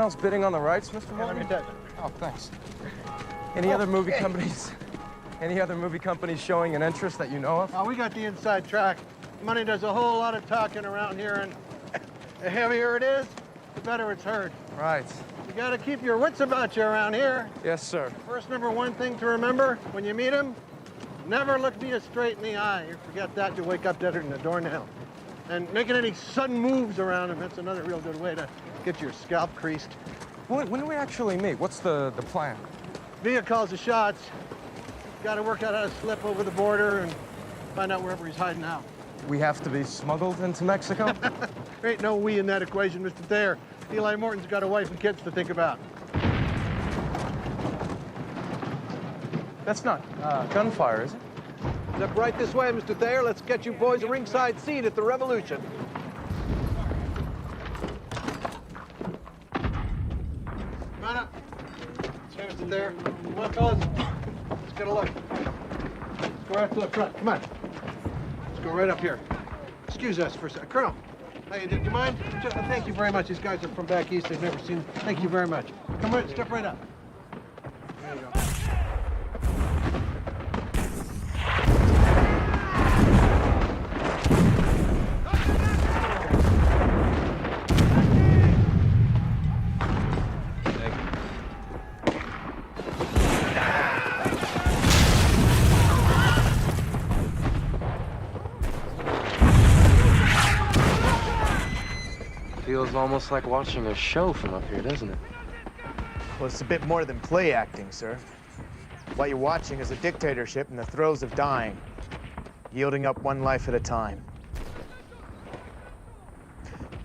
else bidding on the rights, Mr. Morgan? Let me tell you. Oh, thanks. Any other movie companies? Any other movie companies showing an interest that you know of? Oh, we got the inside track. Money does a whole lot of talking around here, and the heavier it is, the better it's heard. Right. You gotta keep your wits about you around here. Yes, sir. First #1 thing to remember when you meet him, never look me straight in the eye. You forget that, you wake up deader than a doornail. And making any sudden moves around him, that's another real good way to get your scalp creased. When do we actually meet? What's the plan? Villa calls the shots. Gotta work out how to slip over the border and find out wherever he's hiding out. We have to be smuggled into Mexico? There ain't no we in that equation, Mr. Thayer. Eli Morton's got a wife and kids to think about. That's not gunfire, is it? Step right this way, Mr. Thayer. Let's get you boys a ringside seat at the Revolution. Come on up. Let's Mr. Thayer. Come on, fellas. Let's get a look. Let's go right to the front. Come on. Let's go right up here. Excuse us for a second. Colonel, hey, do you mind? Thank you very much. These guys are from back east. They've never seen. Thank you very much. Come right, step right up. There you go. Feels almost like watching a show from up here, doesn't it? Well, it's a bit more than play acting, sir. What you're watching is a dictatorship in the throes of dying, yielding up one life at a time.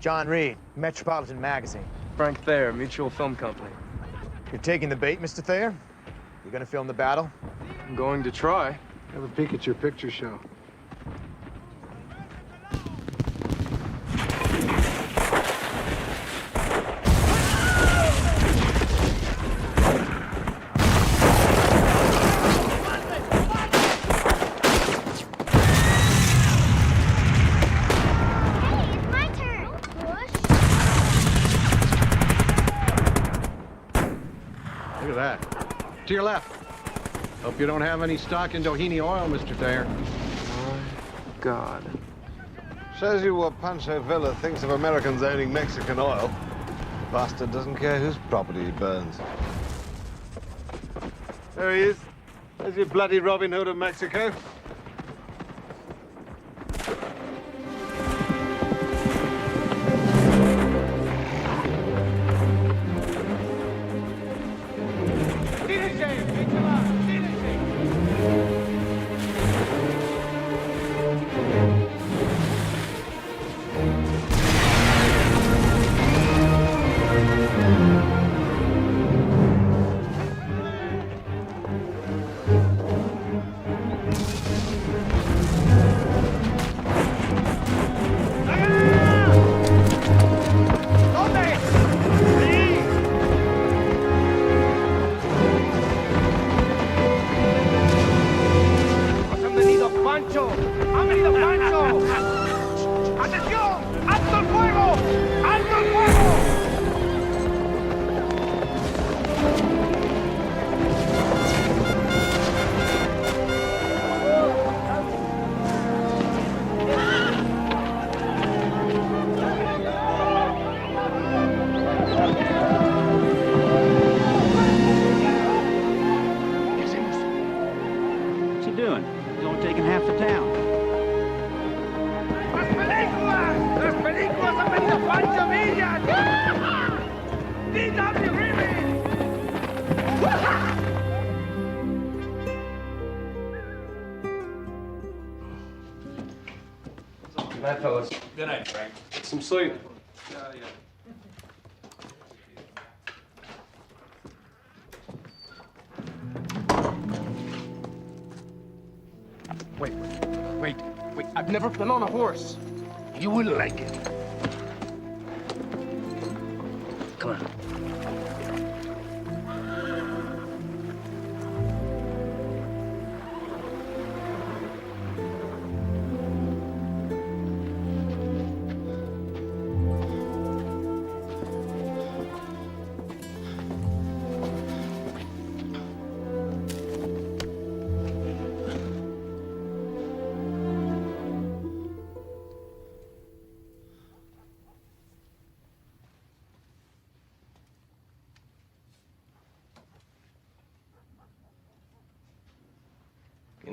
John Reed, Metropolitan Magazine. Frank Thayer, Mutual Film Company. You're taking the bait, Mr. Thayer? You're gonna film the battle? I'm going to try. Have a peek at your picture show. Look at that. To your left. Hope you don't have any stock in Doheny oil, Mr. Thayer. My God. Shows you what Pancho Villa thinks of Americans owning Mexican oil. Bastard doesn't care whose property he burns. There he is. There's your bloody Robin Hood of Mexico. Good night, fellas. Good night, Frank. Get some sleep. Yeah. Wait. I've never been on a horse. You will like it. Come on.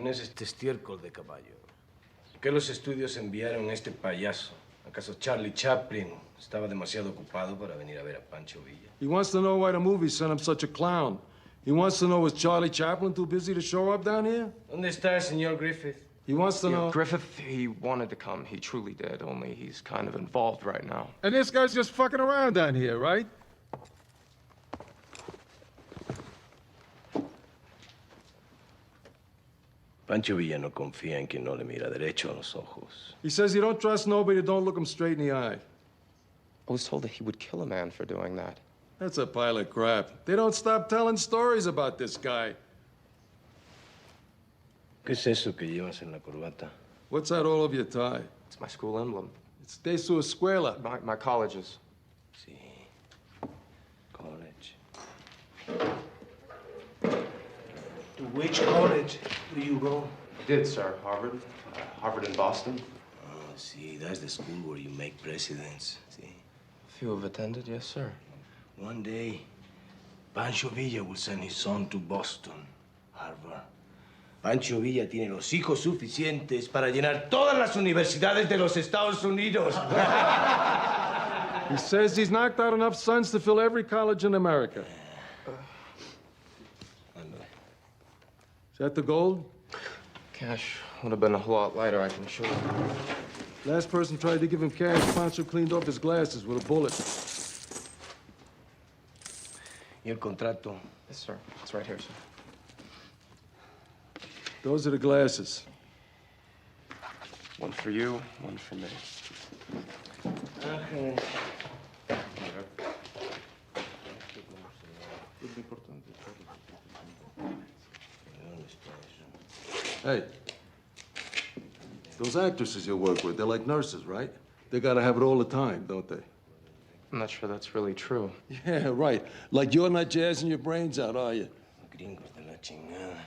es este estiércol de caballo? ¿Por qué los estudios enviaron a este payaso? ¿Acaso Charlie Chaplin estaba demasiado ocupado para venir a ver a Pancho Villa? He wants to know why the movie sent him such a clown. He wants to know, was Charlie Chaplin too busy to show up down here? ¿Dónde está el señor Griffith? He wants to know... Griffith, he wanted to come. He truly did, only he's kind of involved right now. And this guy's just fucking around down here, right? Pancho Villa no confía en quien no le mira derecho a los ojos. He says he don't trust nobody, don't look him straight in the eye. I was told that he would kill a man for doing that. That's a pile of crap. They don't stop telling stories about this guy. ¿Qué es eso que llevas en la corbata? What's that all over your tie? It's my school emblem. It's de su escuela. My college's. Sí. College. To which college do you go? I did, sir. Harvard. Harvard in Boston. Oh, see, that's the school where you make presidents. See? A few have attended, yes, sir. One day, Pancho Villa will send his son to Boston, Harvard. Pancho Villa tiene los hijos suficientes para llenar todas las universidades de los Estados Unidos. He says he's knocked out enough sons to fill every college in America. Is that the gold? Cash would have been a whole lot lighter, I can assure you. Last person tried to give him cash, Pancho cleaned off his glasses with a bullet. ¿Y el contrato? Yes, sir. It's right here, sir. Those are the glasses. One for you, one for me. Hey, those actresses you work with, they're like nurses, right? They gotta have it all the time, don't they? I'm not sure that's really true. Yeah, right. Like you're not jazzing your brains out, are you? Gringos de la chingada.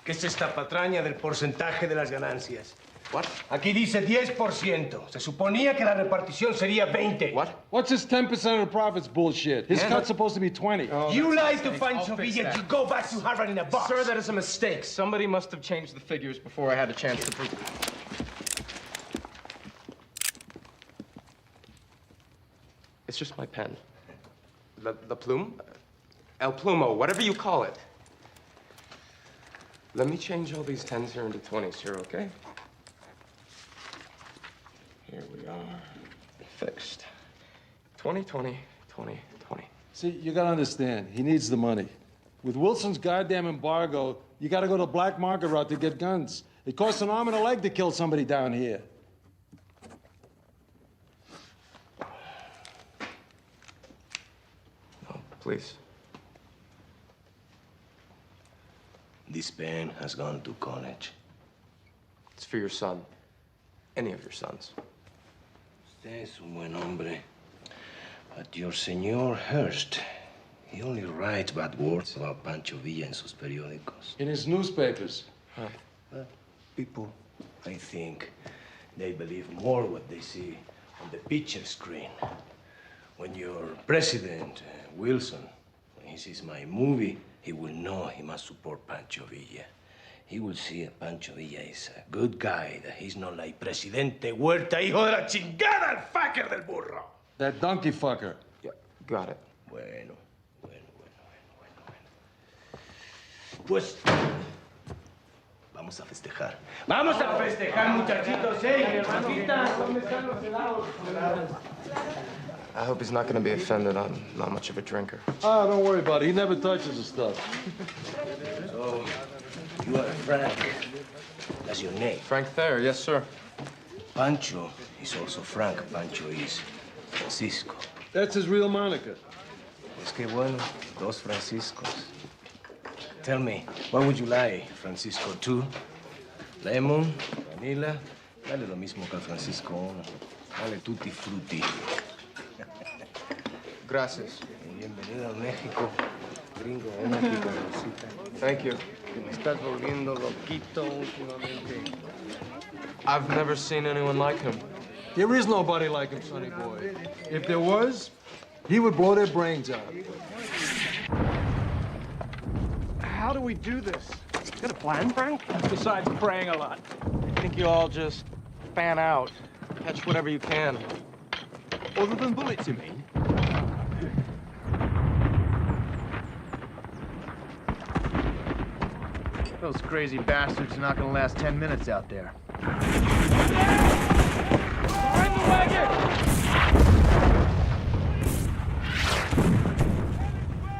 ¿Qué es esta patraña del porcentaje de las ganancias? What? Aquí dice 10%. Se suponía que la repartición sería 20. What? What's this 10% of the profits bullshit? His cut's supposed to be 20. You lied to Pancho Villa to go back to Harvard in a box. Sir, that is a mistake. Somebody must have changed the figures before I had a chance to prove it. It's just my pen. The plume? El Plumo, whatever you call it. Let me change all these 10s here into 20s here, okay? Here we are. Fixed. 20, 20, 20, 20. See, you gotta understand, he needs the money. With Wilson's goddamn embargo, you gotta go to black market route to get guns. It costs an arm and a leg to kill somebody down here. No, please. This pen has gone to college. It's for your son. Any of your sons. Usted es un buen hombre. But your señor Hearst, he only writes bad words about Pancho Villa in sus periódicos. In his newspapers. Well, people, I think, they believe more what they see on the picture screen. When your president, Wilson, when he sees my movie, he will know he must support Pancho Villa. He will see that Pancho Villa is a good guy, that he's not like Presidente Huerta, hijo de la chingada, el fucker del burro. That donkey fucker. Yeah, got it. Bueno. Pues, vamos a festejar. ¡Vamos a festejar, muchachitos! ¡Hey, hermanitas! ¿Dónde están los helados? I hope he's not going to be offended. I'm not much of a drinker. Ah, don't worry about it. He never touches the stuff. So, you are Frank. That's your name. Frank Thayer, yes, sir. Pancho is also Frank. Pancho is Francisco. That's his real moniker. Es que bueno, dos Franciscos. Tell me, what would you like, Francisco 2? Lemon, vanilla, dale lo mismo que al Francisco 1. Dale tutti frutti. Gracias. Bienvenido a México. Gringo, ven aquí con Rosita. Thank you. Que me estás volviendo loquito últimamente. I've never seen anyone like him. There is nobody like him, sonny boy. If there was, he would blow their brains out. How do we do this? Got a plan, Frank? Besides praying a lot. I think you all just fan out. Catch whatever you can. Other than bullets, you mean? Those crazy bastards are not gonna last 10 minutes out there. Behind the wagon!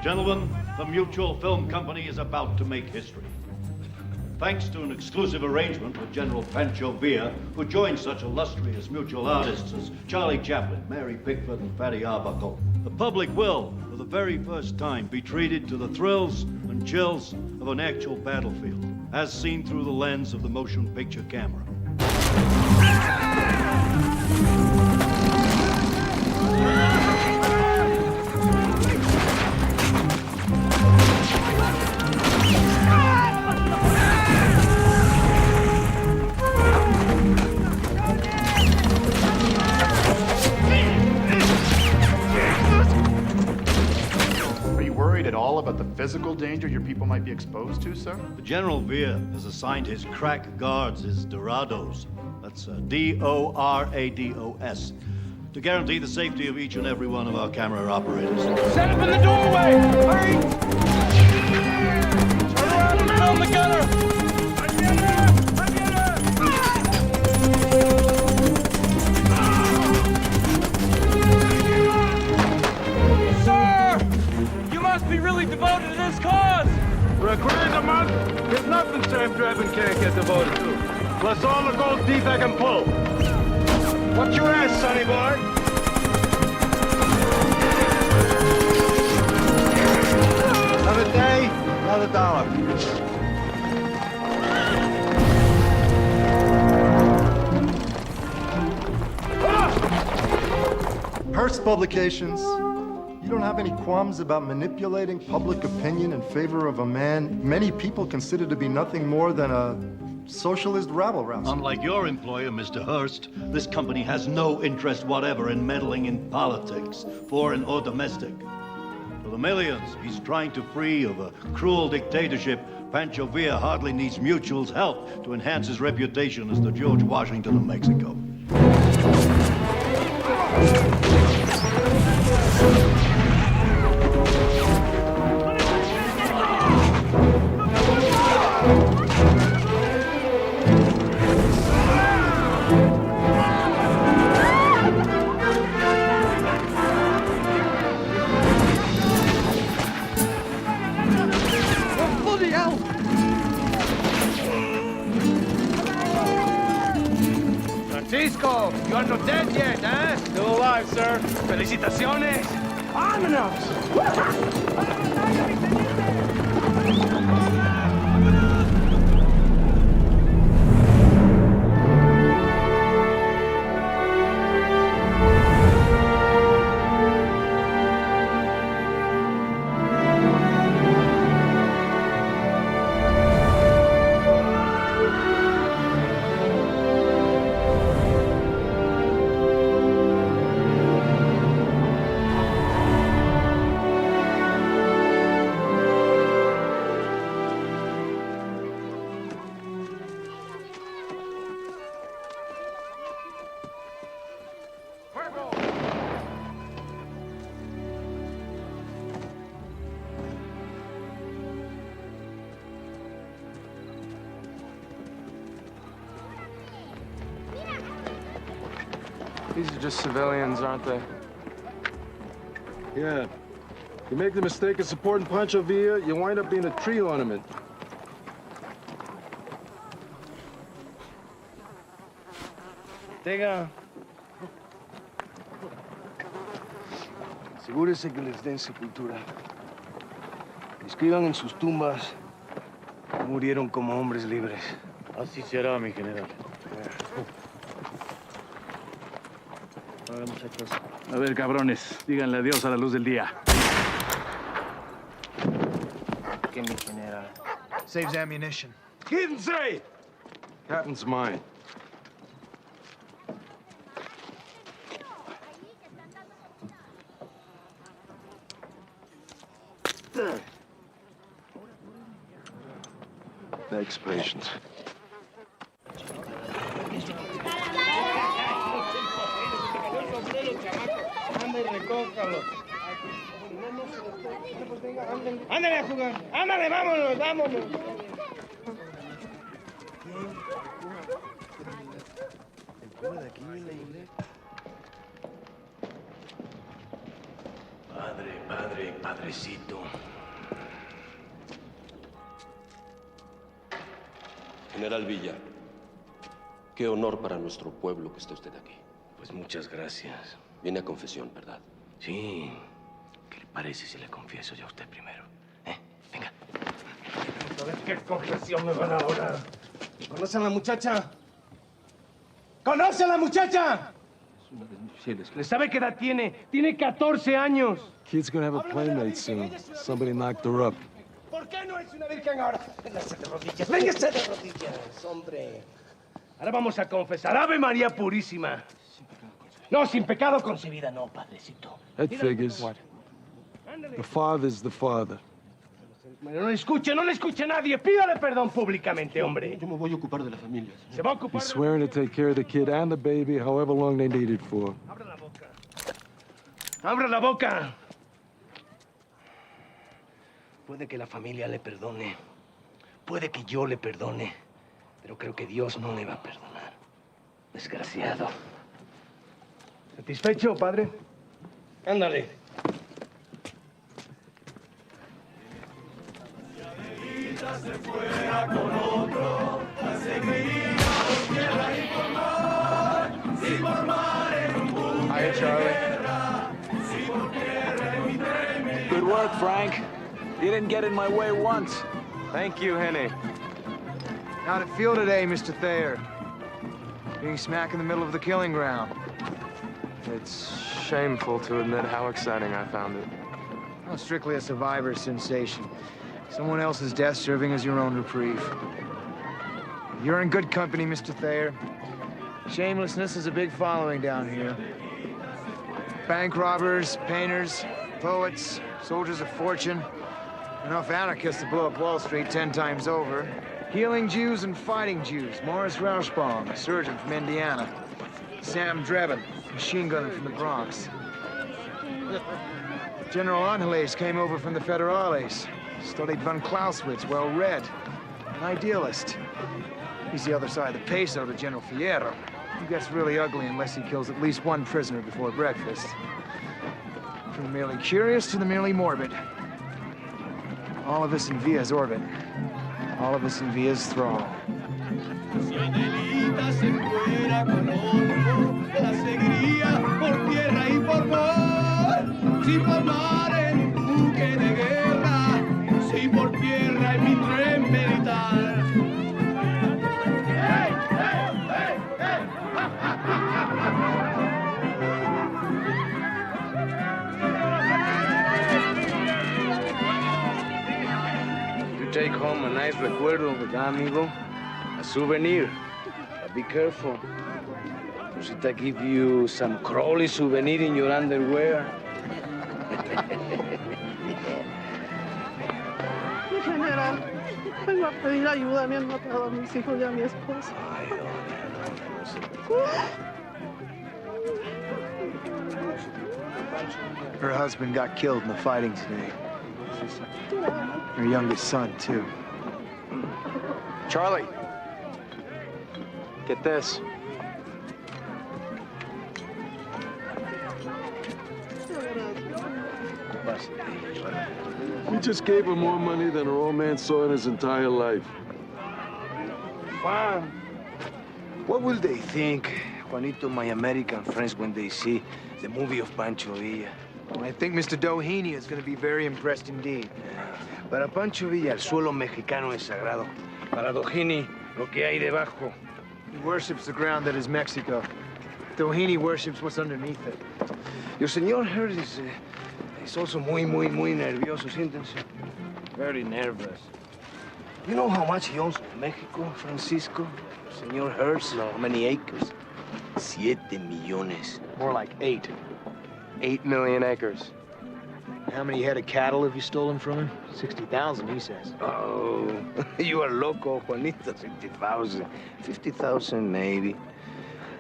Gentlemen, the Mutual Film Company is about to make history. Thanks to an exclusive arrangement with General Pancho Villa, who joined such illustrious mutual artists as Charlie Chaplin, Mary Pickford, and Fatty Arbuckle, the public will, for the very first time, be treated to the thrills and chills of an actual battlefield, as seen through the lens of the motion picture camera. At all about the physical danger your people might be exposed to, sir? The General Villa has assigned his crack guards, his Dorados, that's D-O-R-A-D-O-S, to guarantee the safety of each and every one of our camera operators. Set up in the doorway! Hurry! Turn around and film the gunner! Be really devoted to this cause! For a grand a month, there's nothing Sam Drebin can't get devoted to. Plus all the gold teeth I can pull. What's your ass, sonny boy? Another day, another dollar. Hearst Publications. You don't have any qualms about manipulating public opinion in favor of a man many people consider to be nothing more than a socialist rabble-rouser. Unlike your employer, Mr. Hearst, this company has no interest whatever in meddling in politics, foreign or domestic. For the millions he's trying to free of a cruel dictatorship, Pancho Villa hardly needs Mutual's help to enhance his reputation as the George Washington of Mexico. Francisco, you are not dead yet, eh? Still alive, sir. Felicitaciones. Vámonos! These are just civilians, aren't they? Yeah. You make the mistake of supporting Pancho Villa, you wind up being a tree ornament. Tenga. Asegúrese que les den sepultura. Escriban en sus tumbas que murieron como hombres libres. Así será, mi general. Ahora, muchachos. A ver, cabrones, díganle adiós a la luz del día. Que mi general. Saves ammunition. Quédense! Captain's mine. Next patient. Ándale a jugar. Ándale, vámonos, vámonos. Padre, padrecito. General Villa, qué honor para nuestro pueblo que esté usted aquí. Pues muchas gracias. Viene a confesión, ¿verdad? Sí. ¿Qué le parece si le confieso yo a usted primero? Venga. A ver qué confesión me van a dar. ¿Conocen a la muchacha? ¿Conoce a la muchacha? ¿Le sabe qué edad tiene? Tiene 14 años. Kid's gonna have a playmate soon. Somebody knocked her up. ¿Por qué no es una virgen ahora? Véngase de rodillas, véngase de rodillas, hombre. Ahora vamos a confesar. Ave María Purísima. No, sin pecado concebida, no, padrecito. That figures. The father's the father. No le escuche nadie. Pídale perdón públicamente, hombre. Yo me voy a ocupar de la familia. Se va a ocupar. He's swearing to take care of the kid and the baby however long they need it for. Abra la boca. Abra la boca. Puede que la familia le perdone. Puede que yo le perdone. Pero creo que Dios no le va a perdonar. Desgraciado. ¿Satisfecho, padre? Ándale. Se fuera con otro, la seguiría por tierra y por mar, si por mar en un buque de guerra, si por tierra en mi tren. Good work, Frank. You didn't get in my way once. Thank you, Henny. How'd it feel today, Mr. Thayer? Being smack in the middle of the killing ground. It's shameful to admit how exciting I found it. Well, strictly a survivor's sensation. Someone else's death serving as your own reprieve. You're in good company, Mr. Thayer. Shamelessness is a big following down here. Bank robbers, painters, poets, soldiers of fortune. Enough anarchists to blow up Wall Street 10 times over. Healing Jews and fighting Jews. Morris Rauschbaum, a surgeon from Indiana. Sam Drebin, machine gunner from the Bronx. General Angeles came over from the Federales. Studied von Clausewitz, well-read. An idealist. He's the other side of the peso to General Fierro. He gets really ugly unless he kills at least one prisoner before breakfast. From the merely curious to the merely morbid. All of us in Villa's orbit. All of us in Villa's thrall. Si Adelita se fuera con otro, la seguiría por tierra y por mar, si por mar en un buque de guerra, si por tierra en mi tren militar. ¡Hey, hey, hey, hey! You take home a nice recuerdo, ¿verdad, amigo? A souvenir. But be careful. Rosita give you some Crowley souvenir in your underwear. Mi general, vengo a pedir ayuda. Me han matado a mis hijos y a mi esposa. Ay, Her husband got killed in the fighting today. Her youngest son, too. Charlie, get this. We just gave her more money than her old man saw in his entire life. Juan, what will they think, Juanito, my American friends, when they see the movie of Pancho Villa? I think Mr. Doheny is going to be very impressed indeed. Para Pancho Villa, el suelo mexicano es sagrado. Para Doheny, lo que hay debajo. He worships the ground that is Mexico. Doheny worships what's underneath it. Your señor here is also muy nervioso, siéntense. Very nervous. You know how much he owns in Mexico, Francisco? Señor Hertz, how many acres? 7 millones. More like 8. 8 million acres. How many head of cattle have you stolen from him? 60,000, he says. Oh, you are loco, Juanito. 60,000. 50,000, maybe.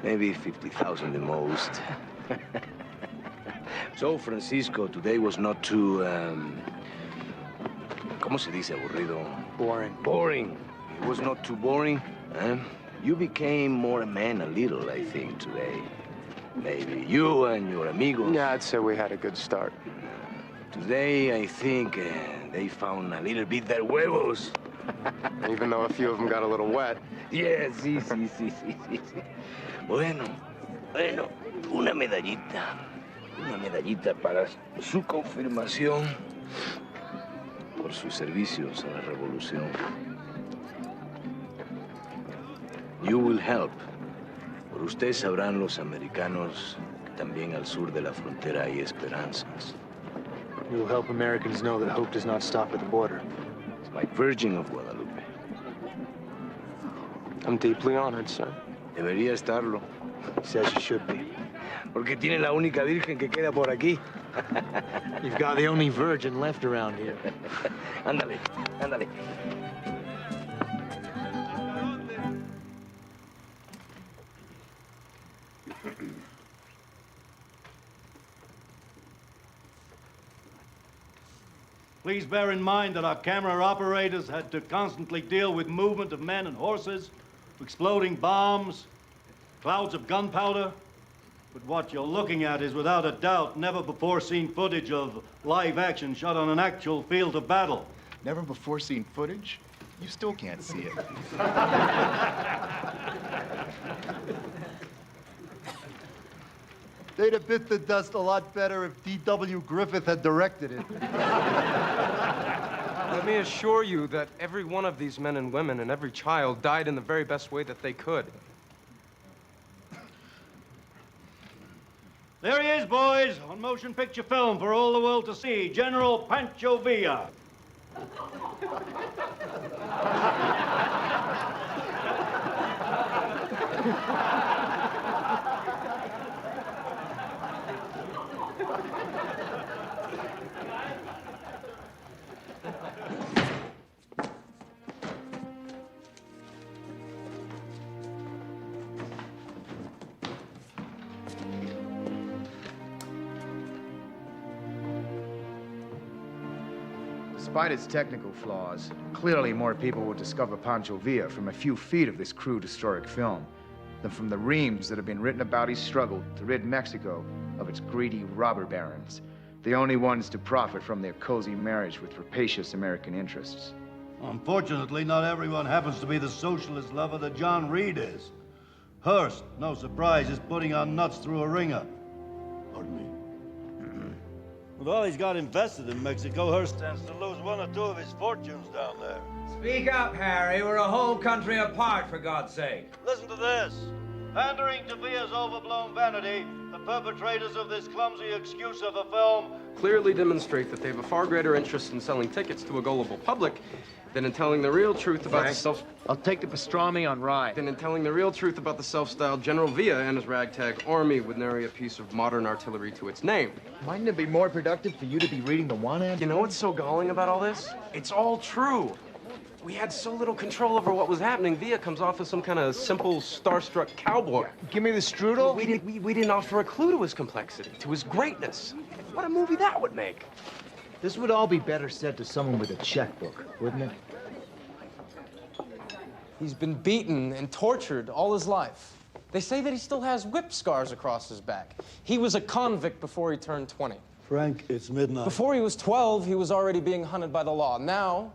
Maybe 50,000 the most. So, Francisco, today was not too, ¿cómo se dice aburrido? Boring. Boring. It was not too boring. You became more a man a little, I think, today. Maybe you and your amigos. Yeah, I'd say we had a good start. Today, I think they found a little bit their huevos. Even though a few of them got a little wet. Yeah, sí. Bueno, una medallita. Una medallita para su confirmación por sus servicios a la revolución. You will help. Por usted sabrán los americanos que también al sur de la frontera hay esperanzas. You'll help Americans know that hope does not stop at the border. It's my Virgin of Guadalupe. I'm deeply honored, sir. Debería estarlo. Says you should be. Porque tiene la única virgen que queda por aquí. You've got the only virgin left around here. Ándale. Please bear in mind that our camera operators had to constantly deal with movement of men and horses, exploding bombs, clouds of gunpowder. But what you're looking at is without a doubt never before seen footage of live action shot on an actual field of battle. Never before seen footage? You still can't see it. They'd have bit the dust a lot better if D.W. Griffith had directed it. Let me assure you that every one of these men and women and every child died in the very best way that they could. There he is, boys, on motion picture film for all the world to see. General Pancho Villa. Despite its technical flaws, clearly more people will discover Pancho Villa from a few feet of this crude historic film than from the reams that have been written about his struggle to rid Mexico of its greedy robber barons, the only ones to profit from their cozy marriage with rapacious American interests. Unfortunately, not everyone happens to be the socialist lover that John Reed is. Hearst, no surprise, is putting on nuts through a ringer. Pardon me. With all he's got invested in Mexico, Hearst stands to lose one or two of his fortunes down there. Speak up, Harry. We're a whole country apart, for God's sake. Listen to this. Pandering to Villa's overblown vanity, the perpetrators of this clumsy excuse of a film Clearly demonstrate that they have a far greater interest in selling tickets to a gullible public than in telling the real truth about I'll take the pastrami on rye. Than in telling the real truth about the self-styled General Villa and his ragtag army with nary a piece of modern artillery to its name. Mightn't it be more productive for you to be reading the one ad? You know what's so galling about all this? It's all true. We had so little control over what was happening. Villa comes off as some kind of simple, starstruck cowboy. Give me the strudel. We didn't offer a clue to his complexity, to his greatness. What a movie that would make. This would all be better said to someone with a checkbook, wouldn't it? He's been beaten and tortured all his life. They say that he still has whip scars across his back. He was a convict before he turned 20. Frank, it's midnight. Before he was 12, he was already being hunted by the law. Now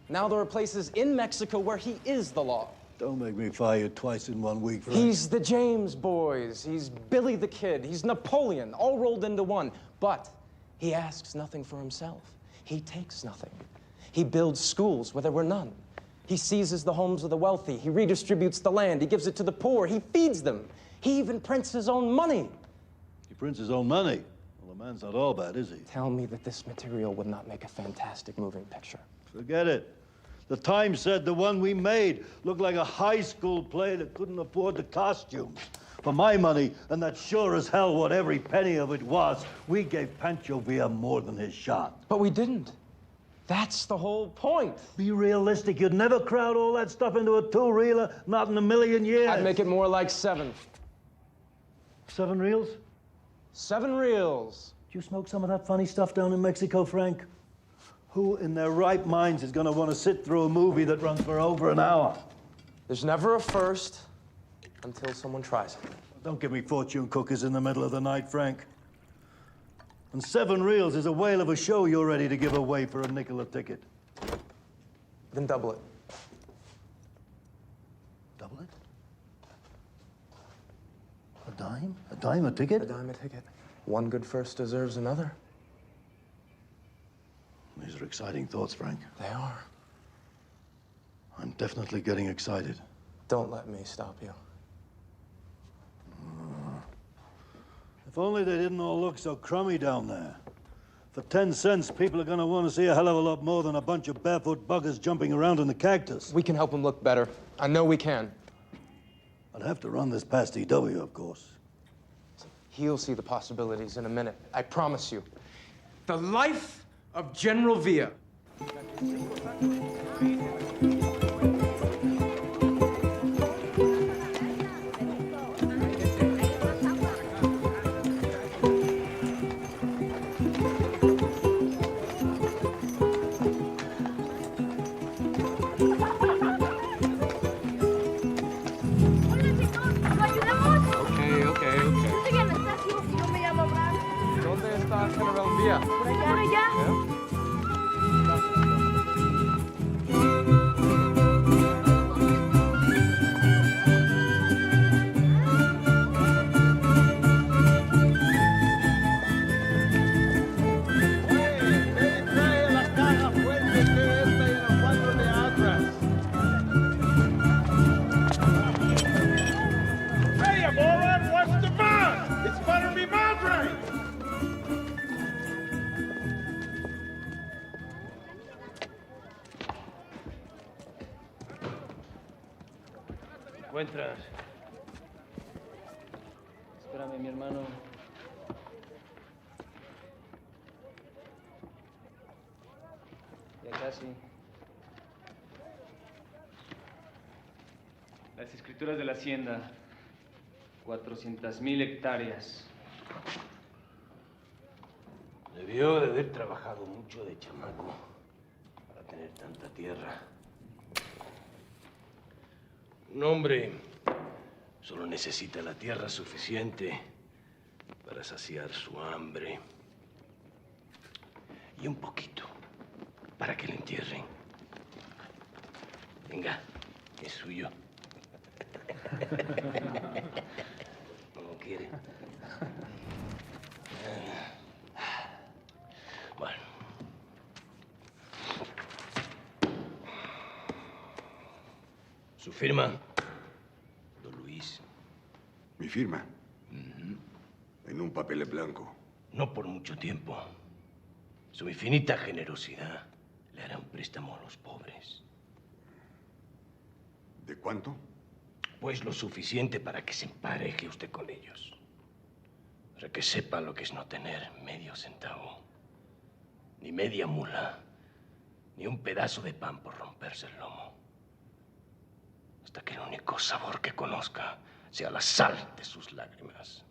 there are places in Mexico where he is the law. Don't make me fire you twice in 1 week, Frank. He's the James boys. He's Billy the Kid. He's Napoleon, all rolled into one. But he asks nothing for himself. He takes nothing. He builds schools where there were none. He seizes the homes of the wealthy. He redistributes the land. He gives it to the poor. He feeds them. He even prints his own money. He prints his own money. Well, the man's not all bad, is he? Tell me that this material would not make a fantastic moving picture. Forget it. The Times said the one we made looked like a high school play that couldn't afford the costumes. For my money, and that's sure as hell what every penny of it was, we gave Pancho Villa more than his shot. But we didn't. That's the whole point. Be realistic. You'd never crowd all that stuff into a two-reeler, not in a million years. I'd make it more like 7. 7 reels? 7 reels. Did you smoke some of that funny stuff down in Mexico, Frank? Who in their right minds is going to want to sit through a movie that runs for over an hour? There's never a first until someone tries it. Don't give me fortune cookies in the middle of the night, Frank. And 7 reels is a whale of a show you're ready to give away for a nickel a ticket. Then double it. Double it? A dime? A dime a ticket? A dime a ticket. One good first deserves another. These are exciting thoughts, Frank. They are. I'm definitely getting excited. Don't let me stop you. If only they didn't all look so crummy down there. For 10 cents, people are going to want to see a hell of a lot more than a bunch of barefoot buggers jumping around in the cactus. We can help them look better. I know we can. I'd have to run this past EW, of course. He'll see the possibilities in a minute. I promise you. The life of General Villa. General Villa. Por allá. Por allá. ¿Encuentras? Espérame, mi hermano. Ya casi. Las escrituras de la hacienda. 400,000 hectáreas. Debió de haber trabajado mucho de chamaco para tener tanta tierra. Un hombre solo necesita la tierra suficiente para saciar su hambre. Y un poquito para que le entierren. Venga, es suyo. ¿Cómo quiere? Bueno. ¿Su firma? Don Luis. ¿Mi firma? En un papel en blanco. No por mucho tiempo. Su infinita generosidad le hará un préstamo a los pobres. ¿De cuánto? Pues lo suficiente para que se empareje usted con ellos. Para que sepa lo que es no tener medio centavo. Ni media mula. Ni un pedazo de pan por romperse el lomo. Hasta que el único sabor que conozca sea la sal de sus lágrimas.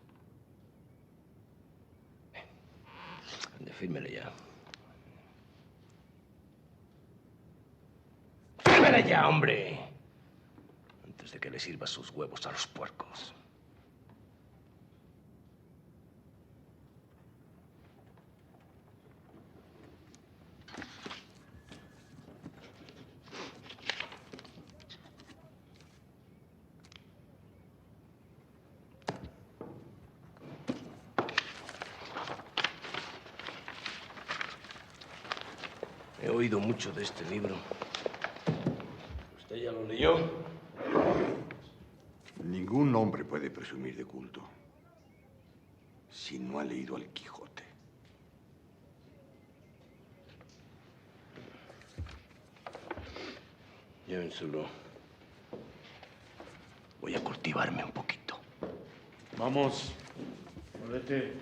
Ande, fírmele ya. ¡Fírmele ya, hombre! Antes de que le sirva sus huevos a los puercos. He oído mucho de este libro. ¿Usted ya lo leyó? Ningún hombre puede presumir de culto si no ha leído al Quijote. Llévenselo. Voy a cultivarme un poquito. Vamos. Muévete.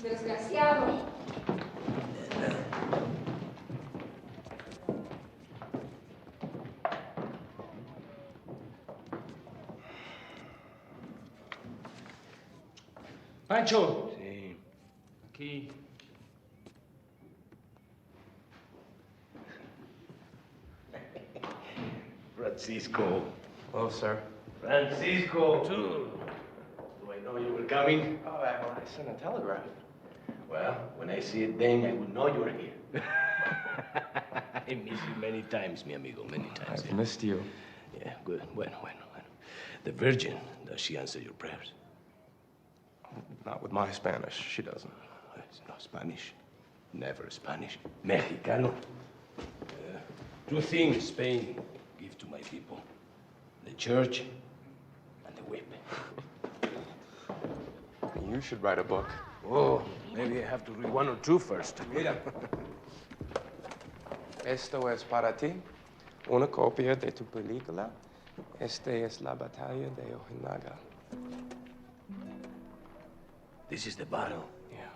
Desgraciado. Pancho. Sí. Aquí. Francisco. Oh, sir. Francisco. Do I know you were coming? Oh, I sent a telegram. Well, when I see it then, I will know you are here. I miss you many times, mi amigo, many times. I've missed you. Yeah, good. Bueno. The Virgin, does she answer your prayers? Not with my Spanish. She doesn't. No Spanish. Never Spanish. Mexicano. Two things Spain give to my people. The church and the whip. You should write a book. Oh, maybe I have to read one or two first. Mira. Esto es para ti. Una copia de tu película. Este es la batalla de Ojinaga. This is the battle. Yeah.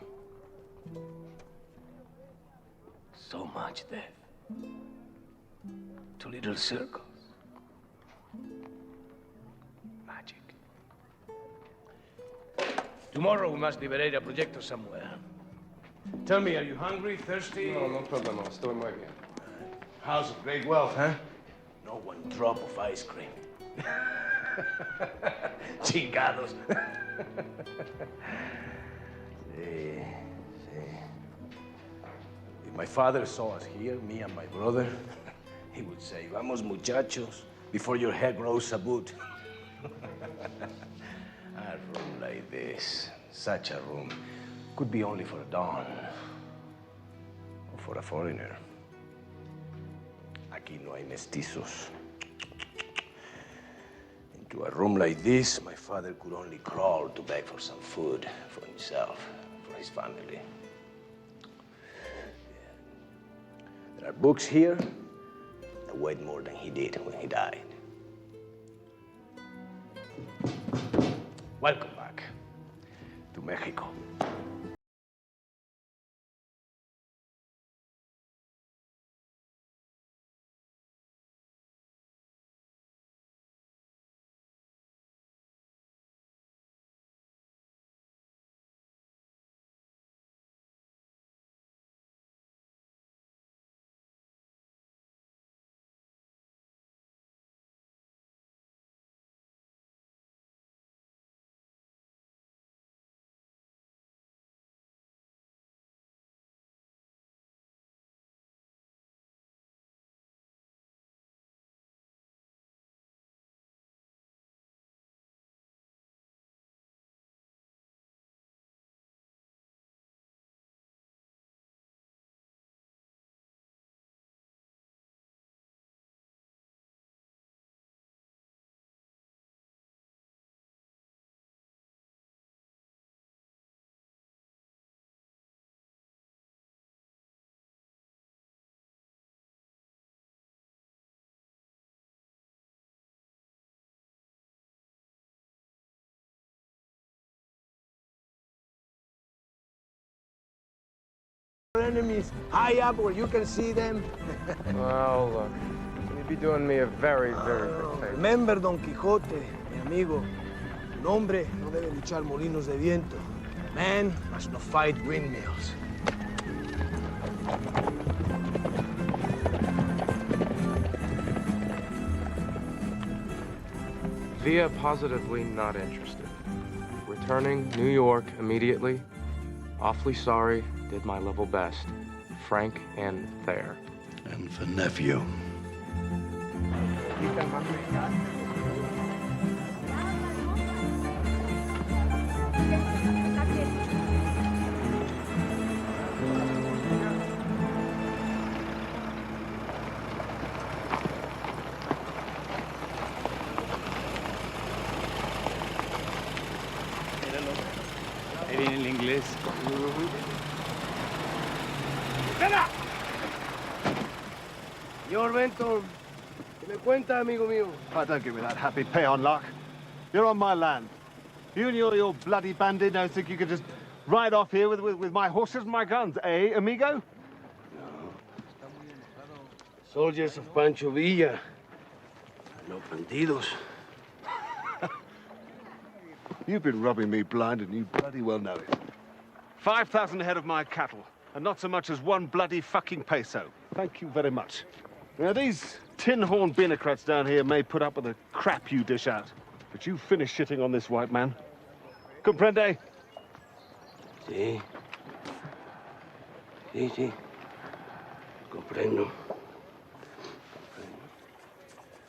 So much death. Two little circles. Magic. Tomorrow we must liberate a projector somewhere. Tell me, are you hungry, thirsty? No problema. Estoy muy bien. House of great wealth, huh? No one drop of ice cream. Chingados. Sí. If my father saw us here, me and my brother, he would say, "Vamos, muchachos, before your hair grows a boot." A room like this, such a room, could be only for a Don or for a foreigner. Aquí no hay mestizos. Into a room like this, my father could only crawl to beg for some food for himself, for his family. There are books here that weigh more than he did when he died. Welcome back to Mexico. Enemies high up where you can see them. Well, look. You'd be doing me a very, very big favor. Remember, Don Quixote, mi amigo. Un hombre no debe luchar molinos de viento. Man must not fight windmills. Via positively not interested. Returning New York immediately. Awfully sorry, did my level best. Frank and Thayer. And for nephew. Ahí viene el inglés. Señor Benton, ¿qué me cuenta, amigo mío? Oh, don't give me that happy peon luck. You're on my land. You and your bloody bandit now think you could just ride off here with my horses and my guns, eh, amigo? Soldiers of Pancho Villa. No bandidos. You've been rubbing me blind and you bloody well know it. 5,000 head of my cattle, and not so much as one bloody fucking peso. Thank you very much. Now, these tin-horn binocrats down here may put up with the crap you dish out, but you finish shitting on this white man. Comprende? Sí. Sí. Comprendo.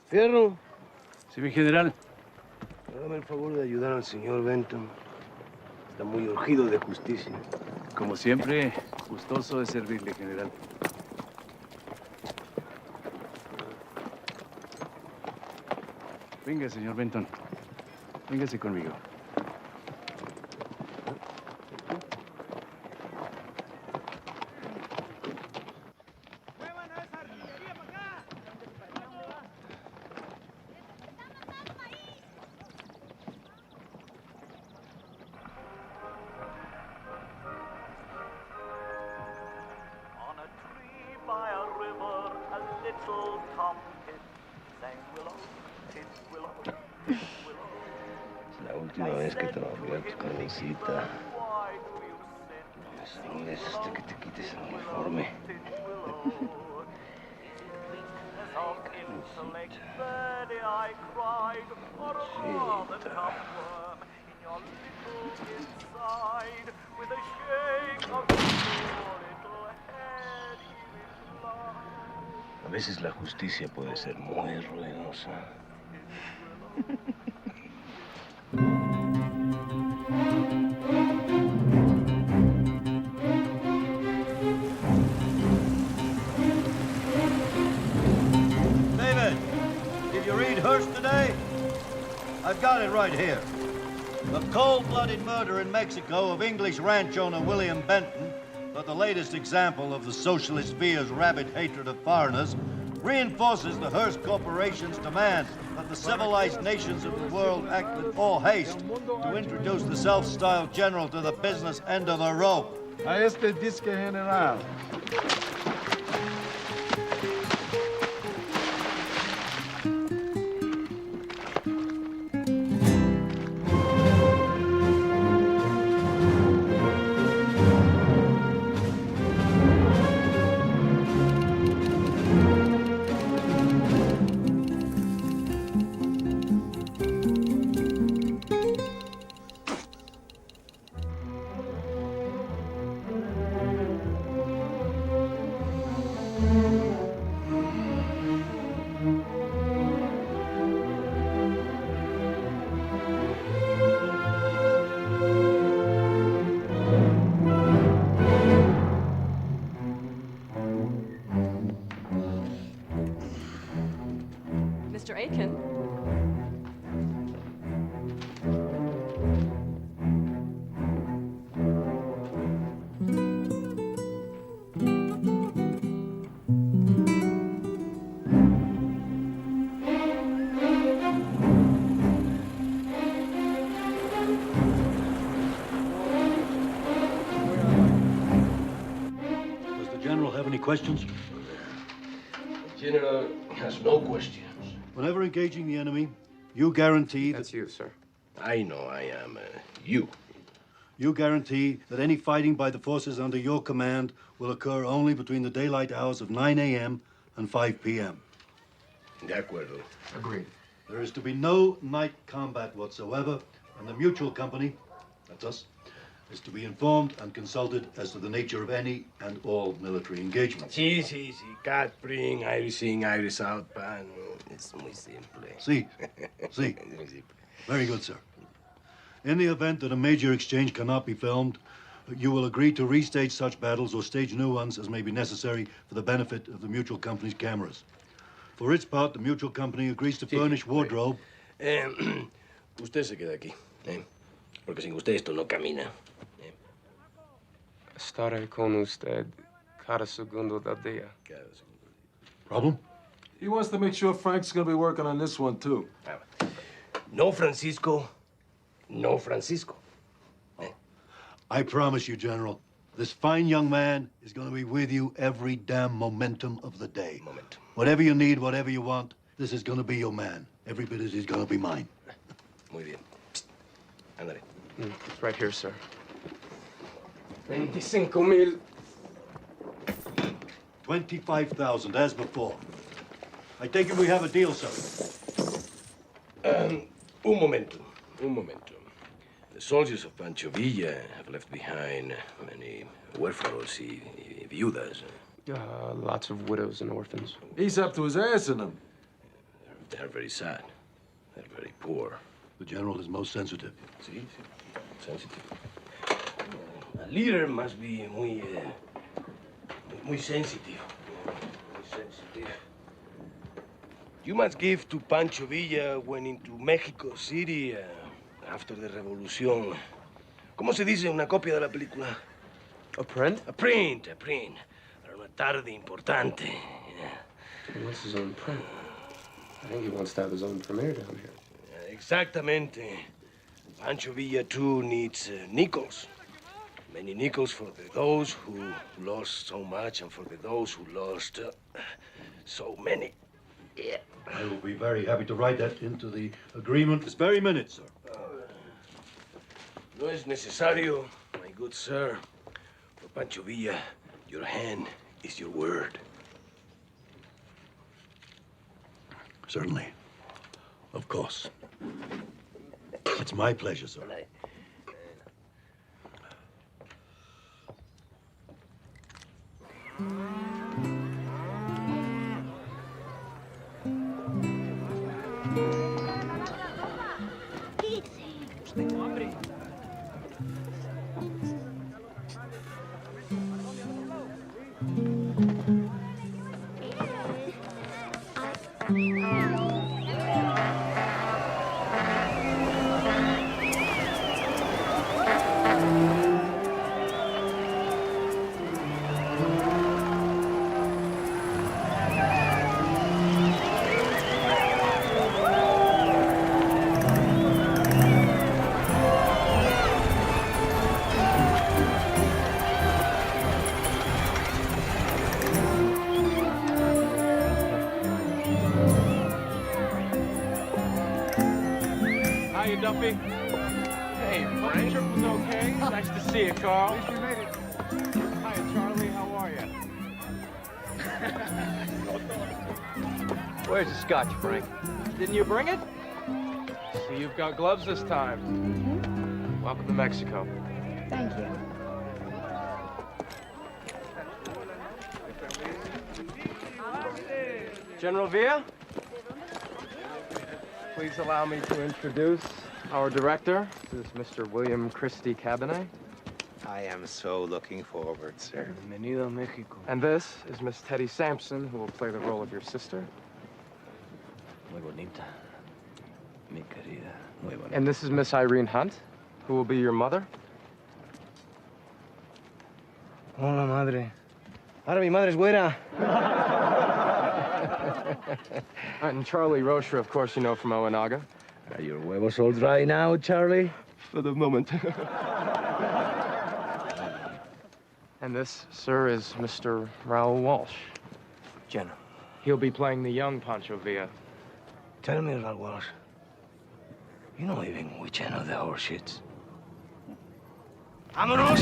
Fierro. Sí, mi general. Hágame el favor de ayudar al señor Benton. Está muy urgido de justicia. Como siempre, gustoso de servirle, general. Venga, señor Benton. Véngase conmigo. Es la última vez que te va a ver tu carnicita. No me saludes hasta que te quites el uniforme. A veces la justicia puede ser muy ruidosa. David, did you read Hearst today? I've got it right here. The cold-blooded murder in Mexico of English ranch owner William Benton, but the latest example of the socialist Villa's rabid hatred of foreigners, reinforces the Hearst Corporation's demand that the civilized nations of the world act with all haste to introduce the self-styled general to the business end of the rope. A este disque general. Mr. Aiken. Does the general have any questions? The general has no questions. Whenever engaging the enemy, you guarantee that... That's you, sir. I know I am you. You guarantee that any fighting by the forces under your command will occur only between the daylight hours of 9 a.m. and 5 p.m. De acuerdo. Agreed. There is to be no night combat whatsoever, and the mutual company, that's us, is to be informed and consulted as to the nature of any and all military engagements. Sí. Cat bring, iris in, iris out, pan. Es muy simple. See. Very good, sir. In the event that a major exchange cannot be filmed, you will agree to restage such battles or stage new ones as may be necessary for the benefit of the mutual company's cameras. For its part, the mutual company agrees to furnish wardrobe. Usted se queda aquí, porque sin usted esto no camina. Estaré con usted cada segundo del día. Problem? He wants to make sure Frank's gonna be working on this one, too. No Francisco, no Francisco. I promise you, General, this fine young man is going to be with you every damn momentum of the day. Momentum. Whatever you need, whatever you want, this is going to be your man. Every bit as he's going to be mine. Muy bien. Ándale. It's right here, sir. 25,000. 25,000, as before. I take it we have a deal, sir. Un momento, un momento. The soldiers of Pancho Villa have left behind many huérfanos y viudas. Lots of widows and orphans. He's up to his ass in them. They're very sad. They're very poor. The general is most sensitive. Sí, sí, sensitive. A leader must be muy sensitive. Muy sensitive. You must give to Pancho Villa when into Mexico City after the revolución. ¿Cómo se dice una copia de la película? A print? A print. Para una tarde importante. He wants his own print. I think he wants to have his own premiere down here. Exactamente. Pancho Villa, too, needs nickels. Many nickels for those who lost so much and for those who lost so many. Yeah. I will be very happy to write that into the agreement this very minute, sir. No es necesario, my good sir. For Pancho Villa, your hand is your word. Certainly. Of course. It's my pleasure, sir. Hiya, Duffy. Hey, hope the trip was okay. Nice to see you, Carl. At least you made it. Hiya, Charlie. How are you? Where's the scotch, Frank? Didn't you bring it? See, you've got gloves this time. Welcome to Mexico. Thank you. General Villa, please allow me to introduce our director. This is Mr. William Christie Cabinet. I am so looking forward, sir. Bienvenido a Mexico. And this is Miss Teddy Sampson, who will play the role of your sister. Muy bonita. Mi querida. Muy bonita. And this is Miss Irene Hunt, who will be your mother. Hola, madre. Ahora mi madre es güera. And Charlie Rocher, of course, you know from Owanaga. Are your huevos all dry now, Charlie? For the moment. And this, sir, is Mr. Raoul Walsh. General. He'll be playing the young Pancho Villa. Tell me, Raoul Walsh, you know even which end of the horse shits? ¡Vámonos,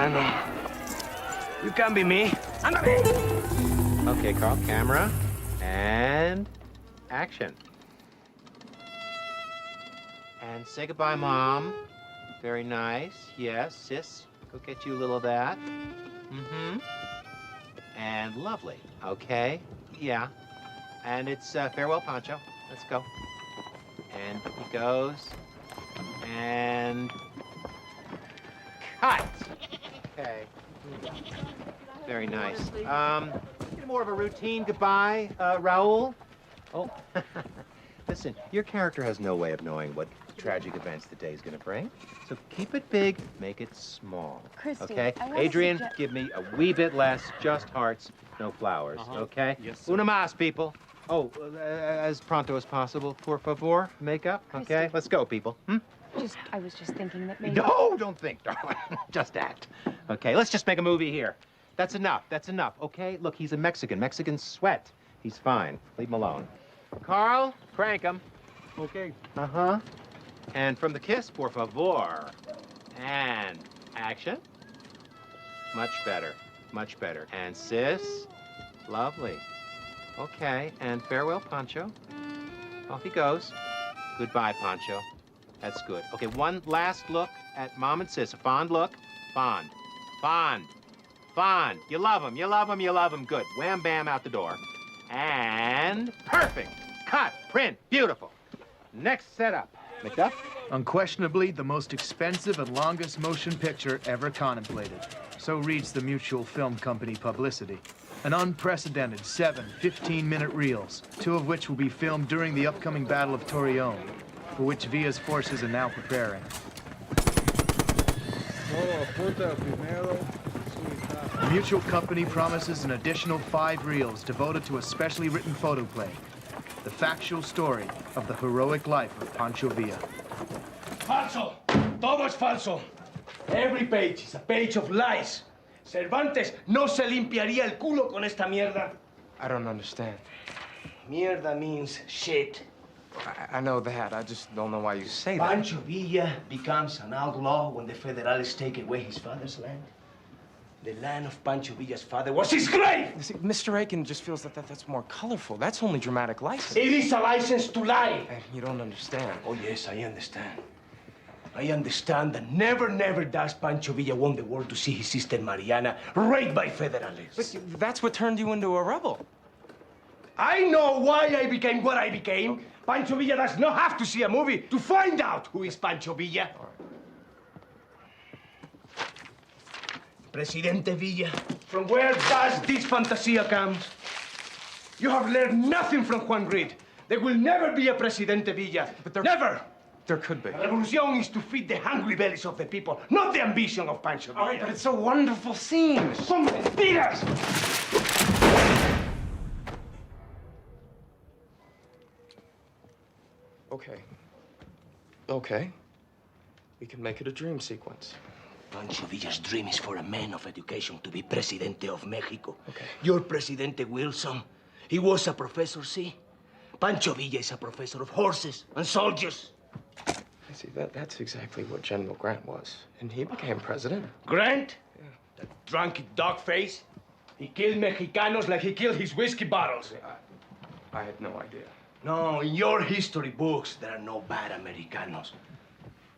understand. You can be me. Okay, Carl, camera. And action. And say goodbye, Mom. Very nice. Yes, sis. Go get you a little of that. Mm-hmm. And lovely. Okay. Yeah. And it's farewell, Pancho. Let's go. And he goes. And cut. Okay. Very nice. More of a routine goodbye, Raul. Oh, listen, your character has no way of knowing what tragic events the day's gonna bring. So keep it big, make it small. Christy, okay? I wanna Adrian, suggest- give me a wee bit less, just hearts, no flowers, okay? Yes, sir. Una más, people. Oh, as pronto as possible, por favor, makeup, okay? Let's go, people. I was just thinking that maybe... No, don't think, darling. Just act. Okay, let's just make a movie here. That's enough, okay? Look, he's a Mexican. Mexicans sweat. He's fine. Leave him alone. Carl, crank him. Okay. Uh-huh. And from the kiss, por favor. And action. Much better, much better. And sis, lovely. Okay, and farewell, Pancho. Off he goes. Goodbye, Pancho. That's good. Okay, one last look at Mom and Sis. A fond look. Fond. Fond. Fond. You love him, you love him, you love him. Good. Wham, bam, out the door. And perfect. Cut. Print. Beautiful. Next setup. Macduff? Unquestionably the most expensive and longest motion picture ever contemplated. So reads the Mutual Film Company publicity. An unprecedented 7 15-minute reels, 2 of which will be filmed during the upcoming Battle of Torreon, for which Villa's forces are now preparing. The Mutual Company promises an additional 5 reels devoted to a specially written photoplay, the factual story of the heroic life of Pancho Villa. Falso! Todo es falso. Every page is a page of lies. Cervantes no se limpiaría el culo con esta mierda. I don't understand. Mierda means shit. I know that. I just don't know why you say that. Pancho Villa becomes an outlaw when the Federales take away his father's land. The land of Pancho Villa's father was his grave! You see, Mr. Aiken just feels that that's more colorful. That's only dramatic license. It is a license to lie. You don't understand. Oh, yes, I understand. I understand that never, never does Pancho Villa want the world to see his sister Mariana raped by Federales. But that's what turned you into a rebel. I know why I became what I became. Pancho Villa does not have to see a movie to find out who is Pancho Villa. Presidente Villa, from where does this fantasia come? You have learned nothing from Juan Reed. There will never be a Presidente Villa. But never! There could be. Revolution is to feed the hungry bellies of the people, not the ambition of Pancho Villa. All right, but it's a wonderful scene. Son mentiras! Okay. Okay. We can make it a dream sequence. Pancho Villa's dream is for a man of education to be Presidente of Mexico. Okay. Your Presidente Wilson, he was a professor, see? Pancho Villa is a professor of horses and soldiers. I see, that's exactly what General Grant was. And he became president. Grant? Yeah. That drunky dog face? He killed Mexicanos like he killed his whiskey bottles. I had no idea. No, in your history books, there are no bad Americanos.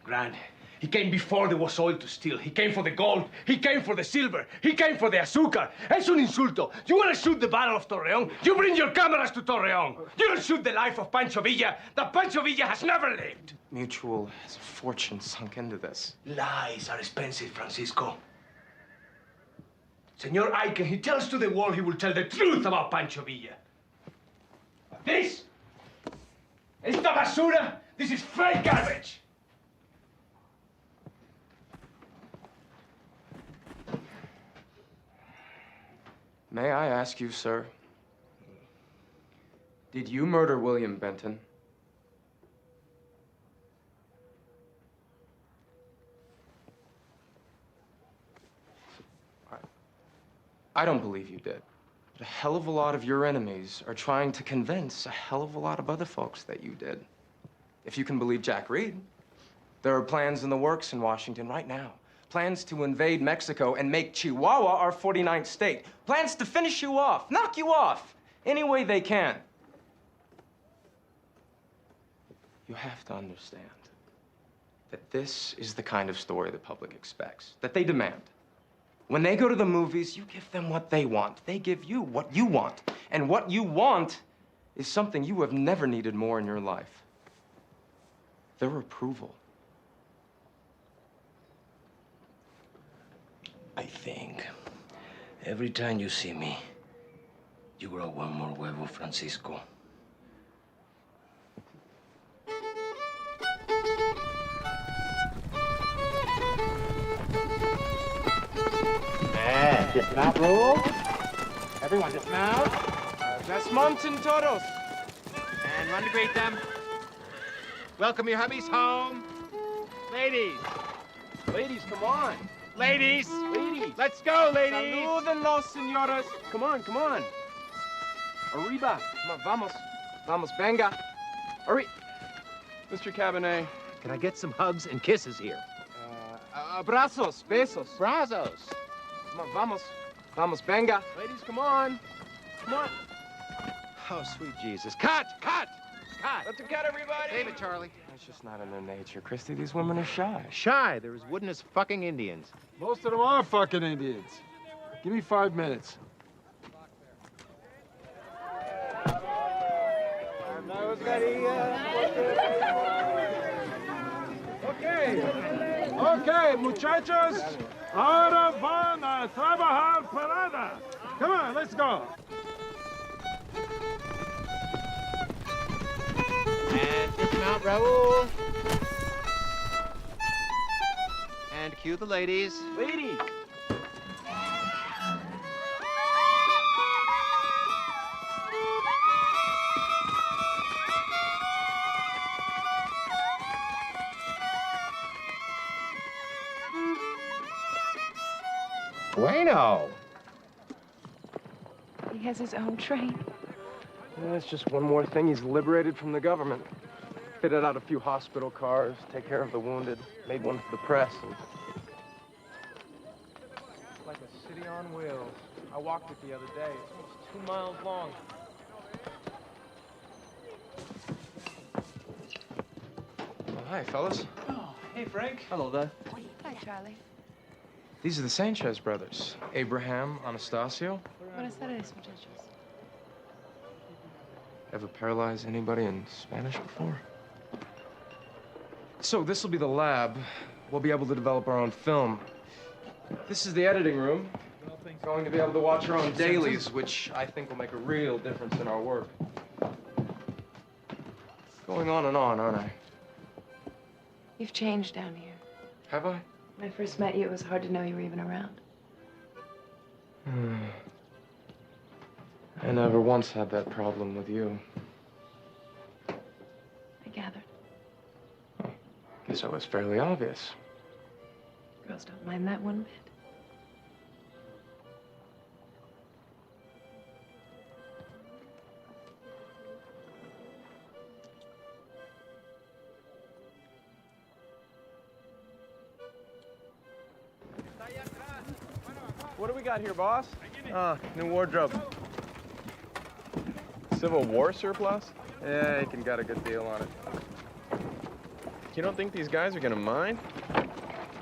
Grant, he came before there was oil to steal. He came for the gold. He came for the silver. He came for the azúcar. Es un insulto. You want to shoot the Battle of Torreon? You bring your cameras to Torreon. You don't shoot the life of Pancho Villa. That Pancho Villa has never lived. Mutual has a fortune sunk into this. Lies are expensive, Francisco. Senor Aiken, he tells to the world he will tell the truth about Pancho Villa. But this? Esta basura? This is fake garbage. May I ask you, sir, did you murder William Benton? I don't believe you did. But a hell of a lot of your enemies are trying to convince a hell of a lot of other folks that you did. If you can believe Jack Reed, there are plans in the works in Washington right now Plans to invade Mexico and make Chihuahua our 49th state. Plans to finish you off, knock you off, any way they can. You have to understand that this is the kind of story the public expects, that they demand. When they go to the movies, you give them what they want. They give you what you want. And what you want is something you have never needed more in your life. Their approval. I think every time you see me, you grow one more huevo, Francisco. Dismount rule. Everyone dismount. Desmonten todos. And run to greet them. Welcome your hubbies home. Ladies. Ladies, come on. Ladies. Ladies. Let's go, ladies. Salúdenlos, señoras. Come on, come on. Arriba. Vamos. Vamos, venga. Mr. Cabernet. Can I get some hugs and kisses here? Abrazos, besos. Brazos. Vamos. Vamos, venga. Ladies, come on. Come on. Oh, sweet Jesus. Cut! Cut! Cut! Let them cut, everybody. Save it, Charlie. It's just not in their nature, Christy. These women are shy. Shy. They're as wooden as fucking Indians. Most of them are fucking Indians. Give me 5 minutes. Okay, muchachos. Ahora van a trabajar parada. Come on, let's go. And dismount, Raul. And cue the ladies. Ladies. Bueno. He has his own train. Yeah, it's just one more thing he's liberated from the government. Fitted out a few hospital cars, take care of the wounded, made one for the press. And... like a city on wheels. I walked it the other day. It's 2 miles long. Oh, hi, fellas. Oh, hey, Frank. Hello there. Hi, Charlie. These are the Sanchez brothers. Abraham, Anastasio. Buenas tardes, muchachos. Ever paralyzed anybody in Spanish before? So this will be the lab. We'll be able to develop our own film. This is the editing room. Going to be able to watch our own dailies, which I think will make a real difference in our work. Going on and on, aren't I? You've changed down here. Have I? When I first met you, it was hard to know you were even around. I never once had that problem with you. I gathered. Guess I was fairly obvious. Girls don't mind that one bit. What do we got here, boss? New wardrobe. Civil War surplus? Yeah, you can got a good deal on it. You don't think these guys are gonna mind?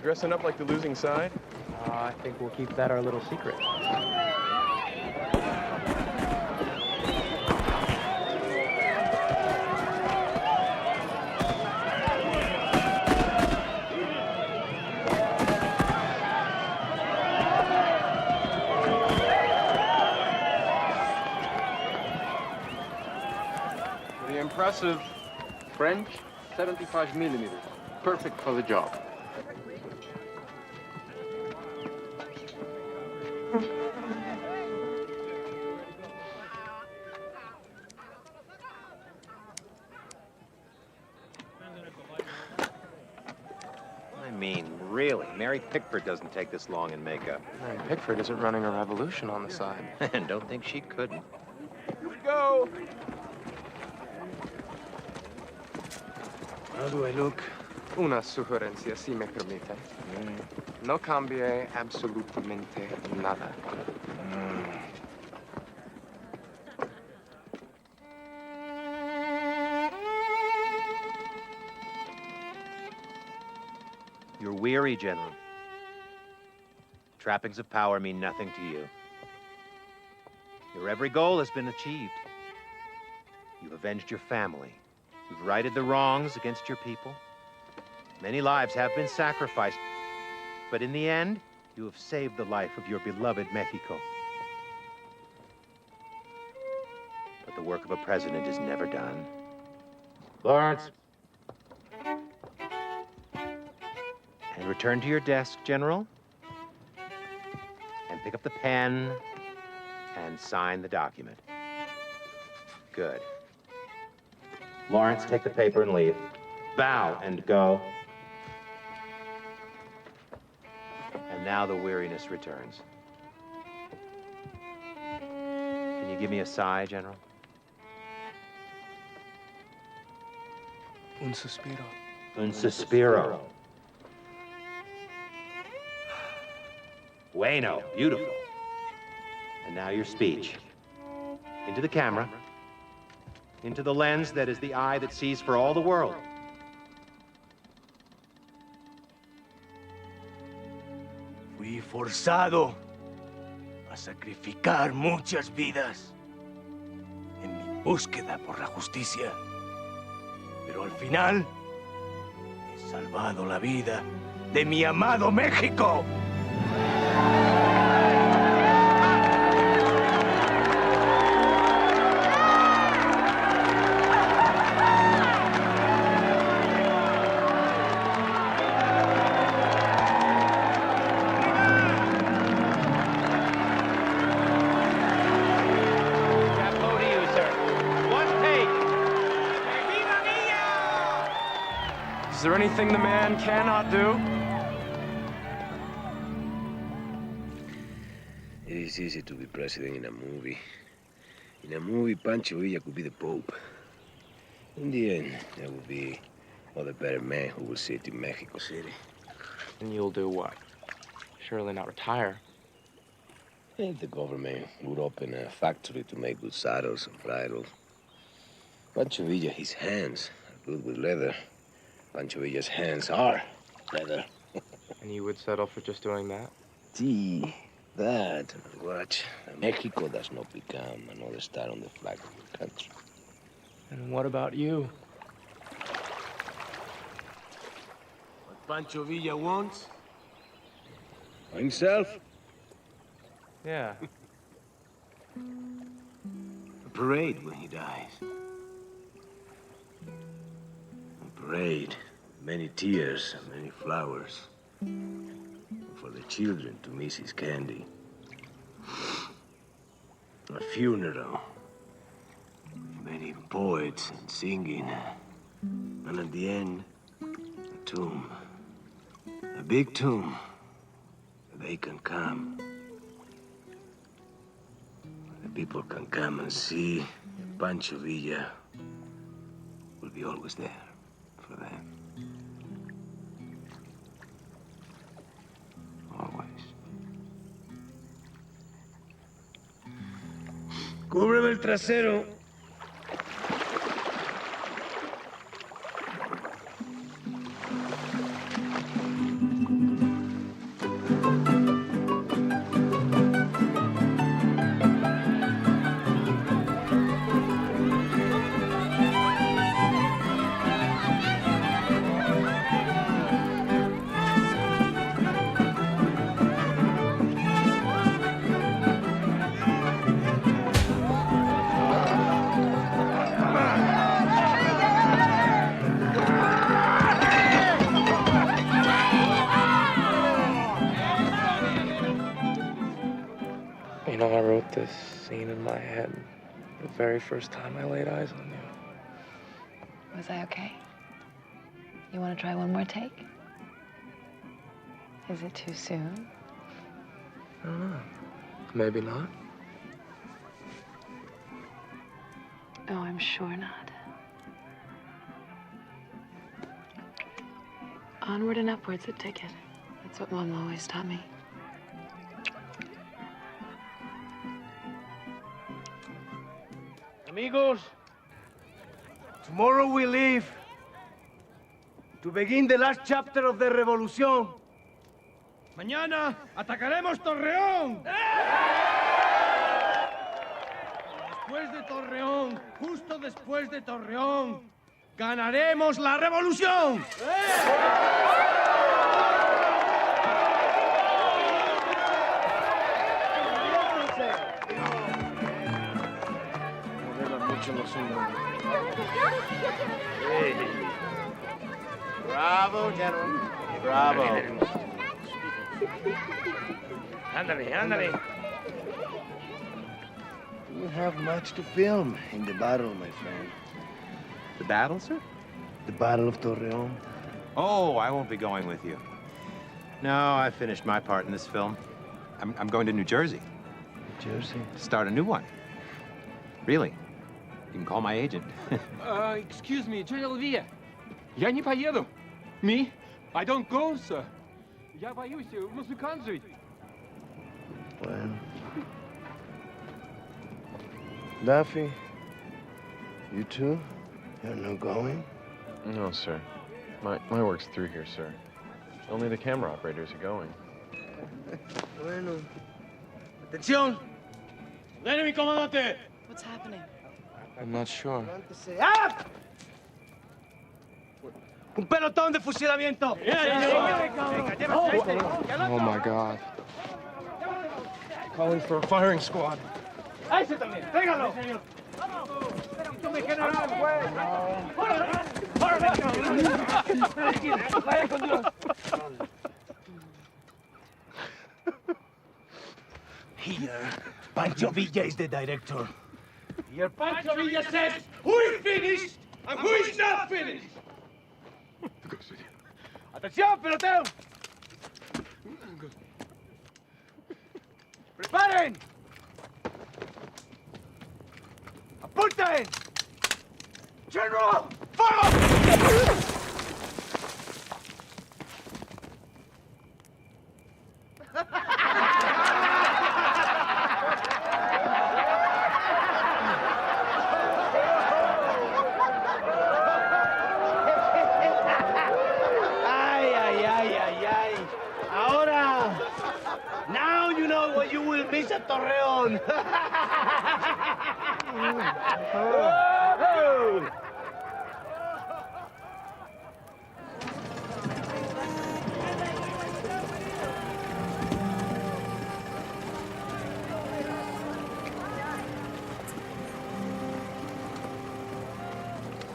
Dressing up like the losing side? I think we'll keep that our little secret. The impressive French 75 millimeters. Perfect for the job. I mean, really, Mary Pickford doesn't take this long in makeup. Mary Pickford isn't running a revolution on the side. And don't think she couldn't. Here we go. How do I look? Una sugerencia, si me permite. No cambie absolutamente nada. You're weary, General. Trappings of power mean nothing to you. Your every goal has been achieved. You've avenged your family. You've righted the wrongs against your people. Many lives have been sacrificed, but in the end, you have saved the life of your beloved Mexico. But the work of a president is never done. Lawrence. And return to your desk, General, and pick up the pen and sign the document. Good. Lawrence, take the paper and leave. Bow and go. And now the weariness returns. Can you give me a sigh, General? Un suspiro. Un suspiro. Bueno, beautiful. And now your speech. Into the camera. Into the lens that is the eye that sees for all the world. Fui forzado a sacrificar muchas vidas en mi búsqueda por la justicia. Pero al final he salvado la vida de mi amado México. Is there anything the man cannot do? It is easy to be president in a movie. In a movie, Pancho Villa could be the Pope. In the end, there will be other better men who will sit in Mexico City. And you'll do what? Surely not retire. If the government would open a factory to make good saddles and bridles. Pancho Villa, his hands are good with leather. Pancho Villa's hands are leather. And you would settle for just doing that? See, that, watch. Mexico does not become another star on the flag of your country. And what about you? What Pancho Villa wants? Himself? Yeah. A parade when he dies. A parade. Many tears and many flowers. For the children to miss his candy. A funeral. Many poets and singing. And at the end, a tomb. A big tomb. They can come. The people can come and see Pancho Villa will be always there for them. Always. Cúbreme el trasero. You know, I wrote this scene in my head the very first time I laid eyes on you. Was I okay? You want to try one more take? Is it too soon? I don't know. Maybe not. Oh, I'm sure not. Onward and upward's the ticket. That's what Mom always taught me. Amigos, tomorrow we leave to begin the last chapter of the revolution. Mañana atacaremos Torreón. Después de Torreón, justo después de Torreón, ganaremos la revolución. Bravo, gentlemen. Bravo. Ándale, ándale. You have much to film in the battle, my friend. The battle, sir? The Battle of Torreón. Oh, I won't be going with you. No, I finished my part in this film. I'm going to New Jersey. New Jersey? To start a new one. Really. You can call my agent. Excuse me, General Villa. Я не поеду. Me? I don't go, sir. Я боюсь, музыкант жить. Well. Duffy, you too? You're no going? No, sir. My work's through here, sir. Only the camera operators are going. Bueno. Atención. Enemy, comandante. What's happening? I'm not sure. ¡Up! Un pelotón de fusilamiento. Oh my God. Calling for a firing squad. ¡Ese también! ¡Tráigalo! Here, Pancho Villa is the director. Here, Pancho Villa says who is finished and who is not finished. ¡Atención, peloteo! ¡Preparen! ¡Apunten! ¡General! ¡Fuego! Ay, ay, ay, ay, ay. Ahora, now you know what you will miss at Torreón.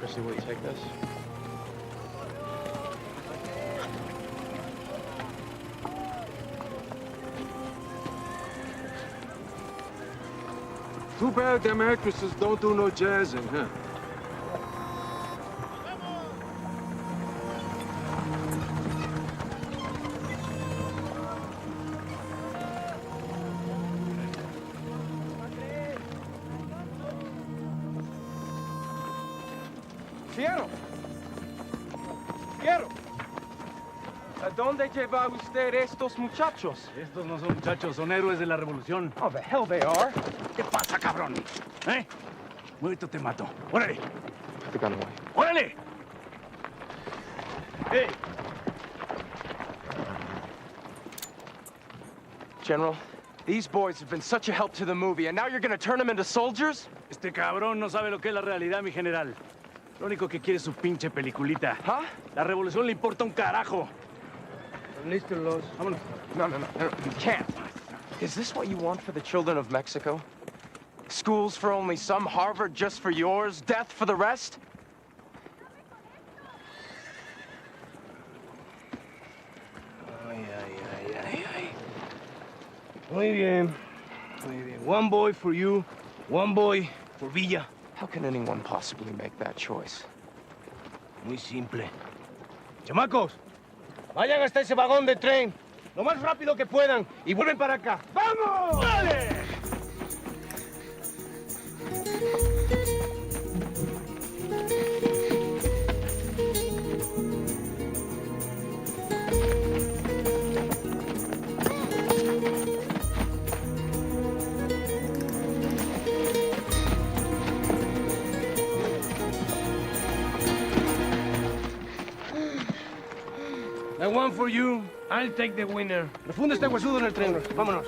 Chrissy, will you take this? Too bad them actresses don't do no jazzing, huh? Fierro. Fierro. ¿A dónde lleva usted estos muchachos? Estos no son muchachos, son héroes de la revolución. Oh, the hell they are. ¿Qué pasa, cabrón? ¿Eh? Muévete o te mato. ¡Órale! Put the gun away. ¡Órale! ¡Hey! General, these boys have been such a help to the movie, and now you're gonna turn them into soldiers? Este cabrón no sabe lo que es la realidad, mi general. Lo único que quiere es su pinche peliculita. ¿Ah? La revolución le importa un carajo. Listo, los. Vámonos. No, you can't. Is this what you want for the children of Mexico? Schools for only some, Harvard just for yours, death for the rest? Ay, ay, ay, ay, ay. Muy bien. Muy bien. One boy for you, one boy for Villa. How can anyone possibly make that choice? Muy simple. Chamacos, vayan hasta ese vagón de tren lo más rápido que puedan y vuelven para acá. ¡Vamos! ¡Vale! And one for you. I'll take the winner. Refunde este huesudo en el tren. Vámonos.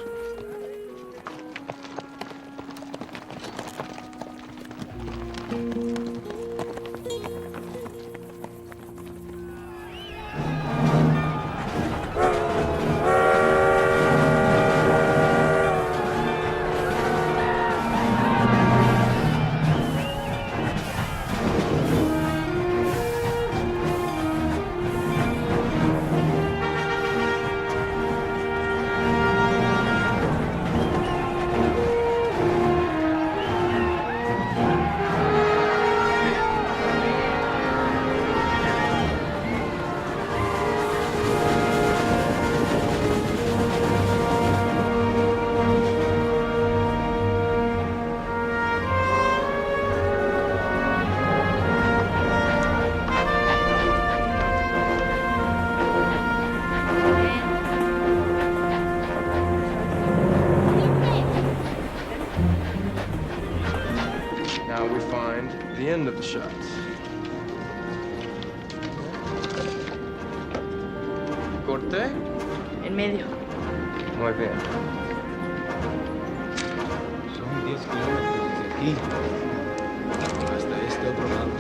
Now we find the end of the shots. Corte. En medio. Muy bien. Son 10 kilómetros desde aquí hasta este otro lado.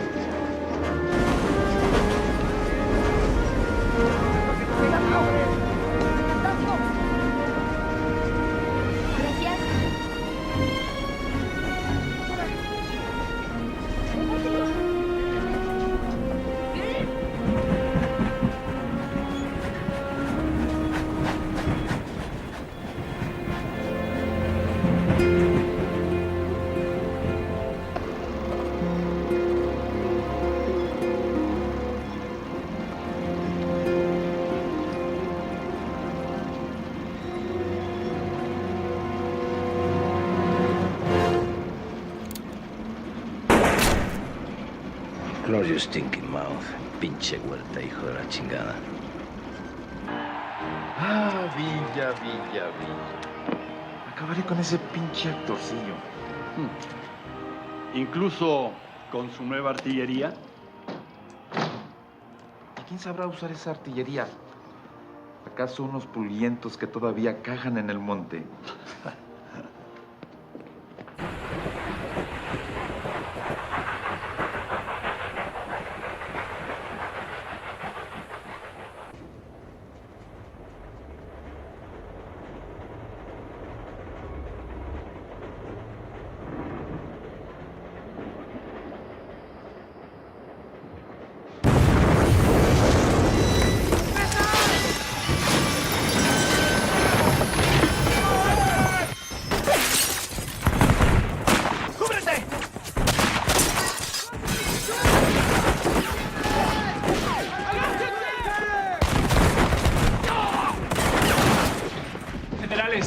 Close your stinking mouth. Pinche huerta, hijo de la chingada. Ah, Villa. Acabaré con ese pinche actorcillo. Incluso con su nueva artillería. ¿Y quién sabrá usar esa artillería? ¿Acaso unos pulientos que todavía cajan en el monte?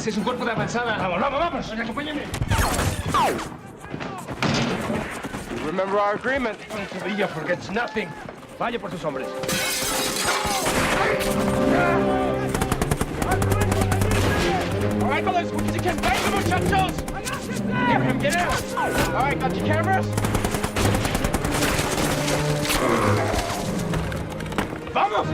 Es un cuerpo de avanzada. Vamos. Acompáñenme. You remember our agreement? Villa forgets nothing. Vaya por sus hombres. All right, brothers, quick as you can. Bang the muchachos. Get him. All right, got your cameras? Vamos.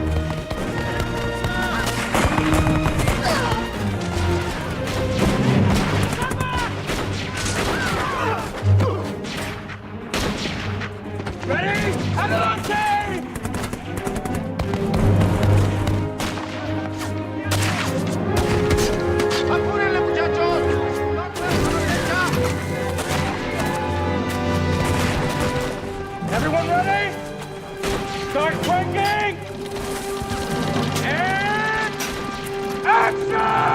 Ready? Adelante! ¡Apúrenle, muchachos! Everyone ready? Start cranking! And action!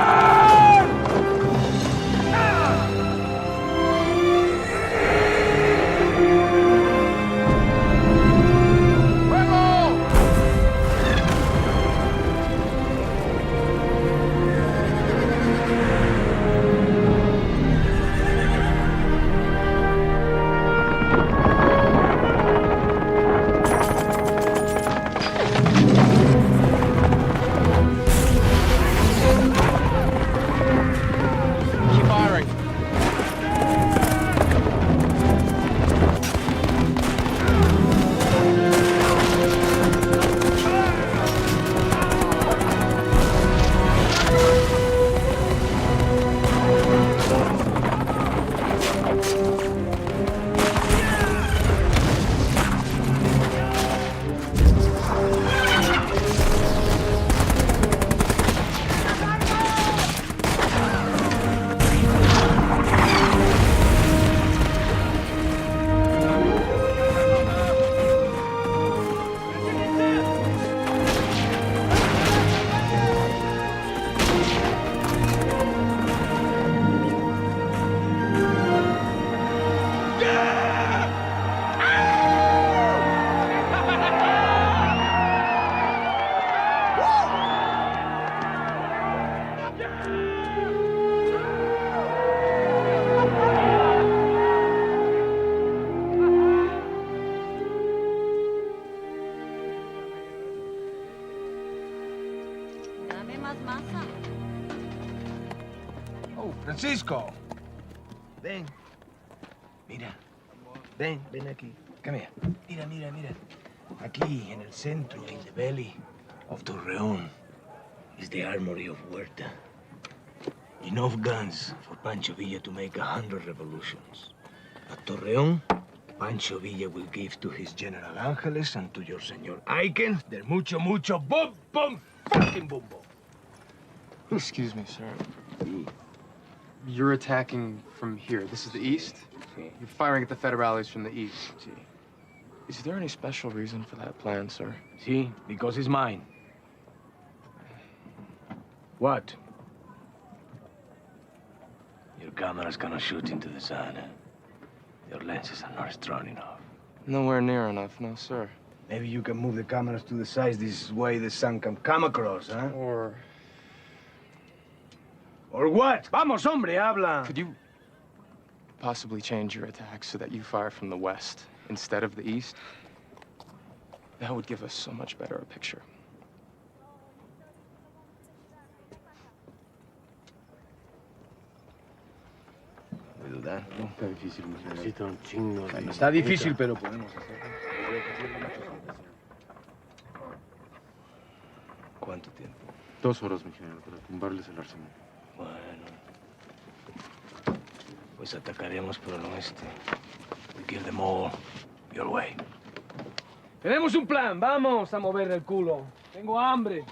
más masa. Oh, Francisco. Ven. Mira. Ven aquí. Come here. Mira. Aquí, en el centro, in the belly of Torreón, is the armory of Huerta. Enough guns for Pancho Villa to make 100 revolutions. At Torreón, Pancho Villa will give to his General Angeles and to your Señor Aiken their mucho bum fucking bumbo. Excuse me, sir. You're attacking from here. This is the east? Sí. You're firing at the Federales from the east? Sí. Is there any special reason for that plan, sir? Sí, because it's mine. What? Your camera's gonna shoot into the sun. Your lenses are not strong enough. Nowhere near enough, no, sir. Maybe you can move the cameras to the sides this way the sun can come across, huh? Or what? Vamos, hombre, habla. Could you possibly change your attack so that you fire from the west instead of the east? That would give us so much better a picture. ¿Puedo dar? No, está difícil. Necesita un chingo de... Está difícil, pero podemos hacerlo. ¿Cuánto tiempo? 2 horas, mi general, para tumbarles el arsenal. Bueno. Pues atacaremos por el oeste. We kill them all. Your way. Tenemos un plan. Vamos a mover el culo. Tengo hambre.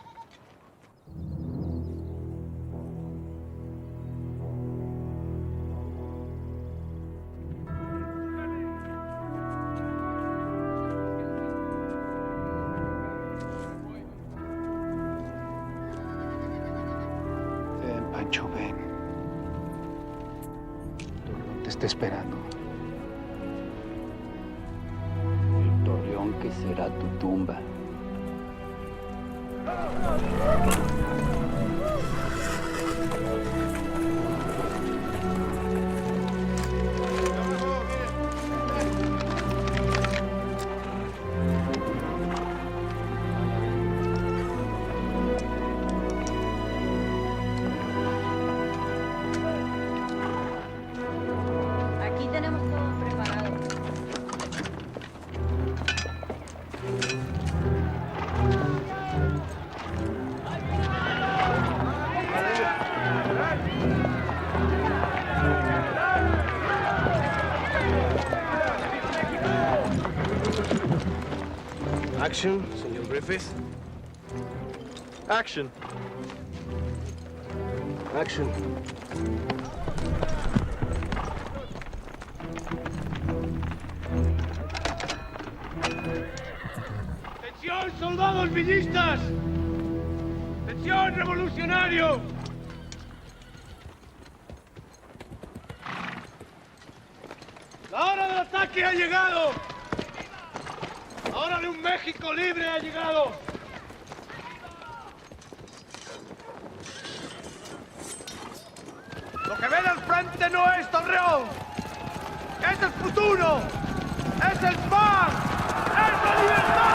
Ven, Pancho, ven. Torreón te está esperando. El Torreón que será tu tumba. Aquí tenemos todo preparado. Action, señor Griffith. Action. Action. ¡Atención, soldados villistas! ¡Atención, revolucionario! ¡La hora del ataque ha llegado! ¡La hora de un México libre ha llegado! Lo que ven al frente no es Torreón, es el futuro, es el pan, es la libertad.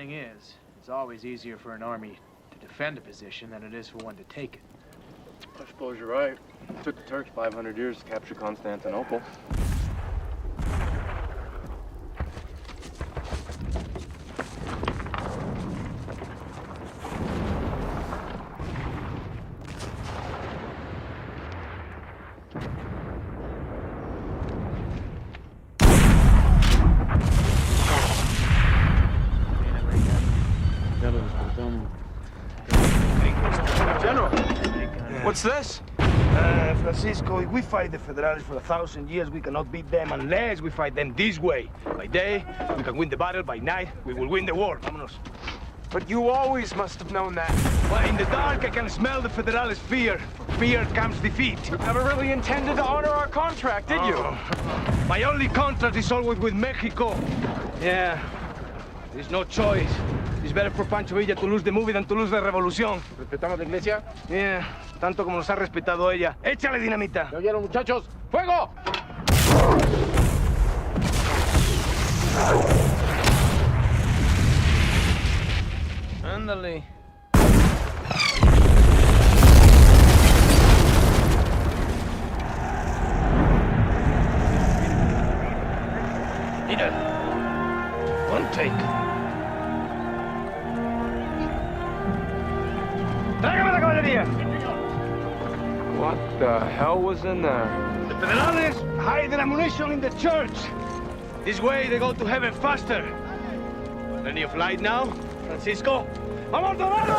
thing is, it's always easier for an army to defend a position than it is for one to take it. I suppose you're right. It took the Turks 500 years to capture Constantinople. General, what's this? Francisco, if we fight the Federales for 1,000 years, we cannot beat them unless we fight them this way. By day, we can win the battle. By night, we will win the war. Vámonos. But you always must have known that. Well, in the dark, I can smell the Federales' fear. For fear comes defeat. You never really intended to honor our contract, did you? My only contract is always with Mexico. Yeah, there's no choice. It's better for Pancho Villa to lose the movie than to lose the revolución. ¿Respetamos la iglesia? Yeah, tanto como nos ha respetado ella. ¡Échale dinamita! ¿Me oyeron, muchachos? ¡Fuego! Ándale. Mira. One take. ¡Tráigame la caballería! What the hell was in there? The Federales hide their ammunition in the church. This way they go to heaven faster. Plenty of light now, Francisco. ¡Vamos, Dorado!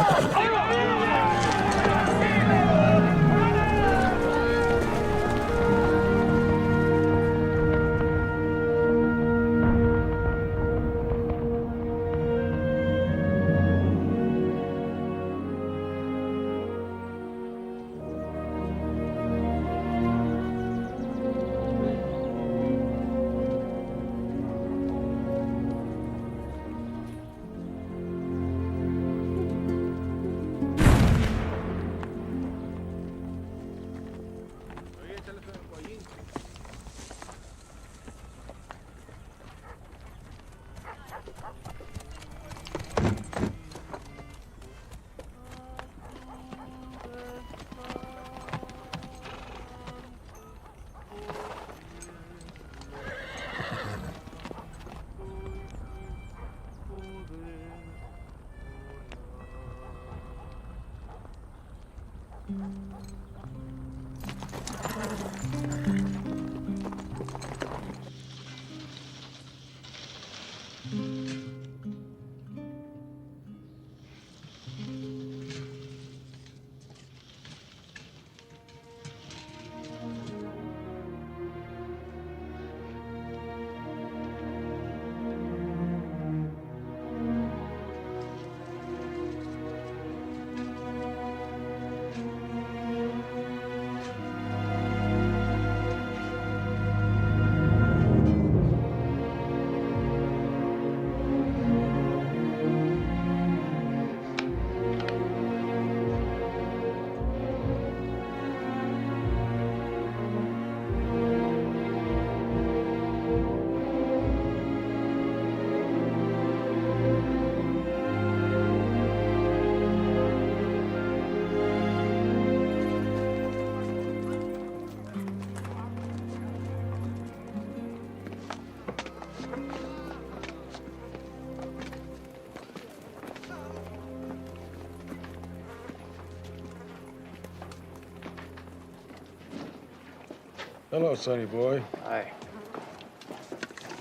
Hello, sonny boy. Hi.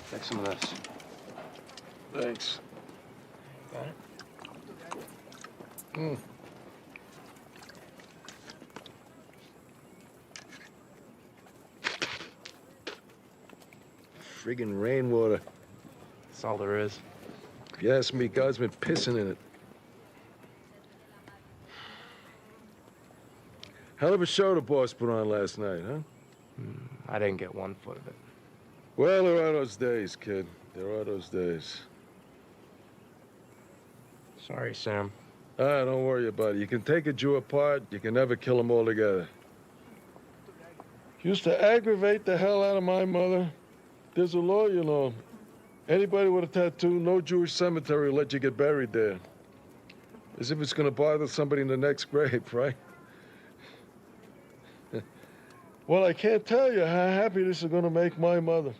Take some of this. Thanks. Got it? Friggin' rainwater. That's all there is. If you ask me, God's been pissing in it. Hell of a show the boss put on last night, huh? I didn't get one foot of it. Well, there are those days, kid. There are those days. Sorry, Sam. Don't worry about it. You can take a Jew apart, you can never kill them all together. Used to aggravate the hell out of my mother. There's a law, you know. Anybody with a tattoo, no Jewish cemetery will let you get buried there. As if it's gonna bother somebody in the next grave, right? Well, I can't tell you how happy this is gonna make my mother.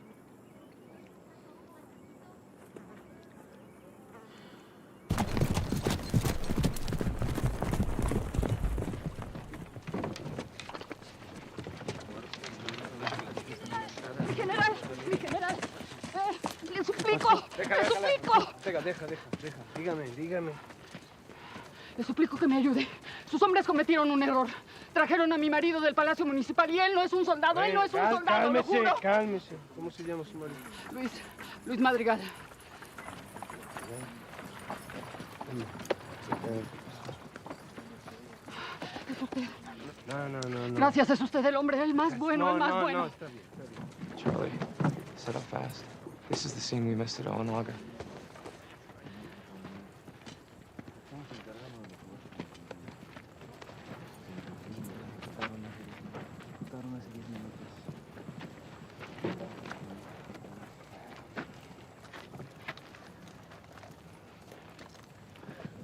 Mi general, le suplico, le suplico. Deja. Dígame. Le suplico que me ayude. Sus hombres cometieron un error. Trajeron a mi marido del Palacio Municipal y él no es un soldado, él no es un soldado, lo juro. Cálmese. ¿Cómo se llama su marido? Luis Madrigal. Es usted. No. Gracias, es usted el hombre, el más bueno, el más bueno. No, está bien. Charlie, set up fast. This is the scene we missed at Owanaga.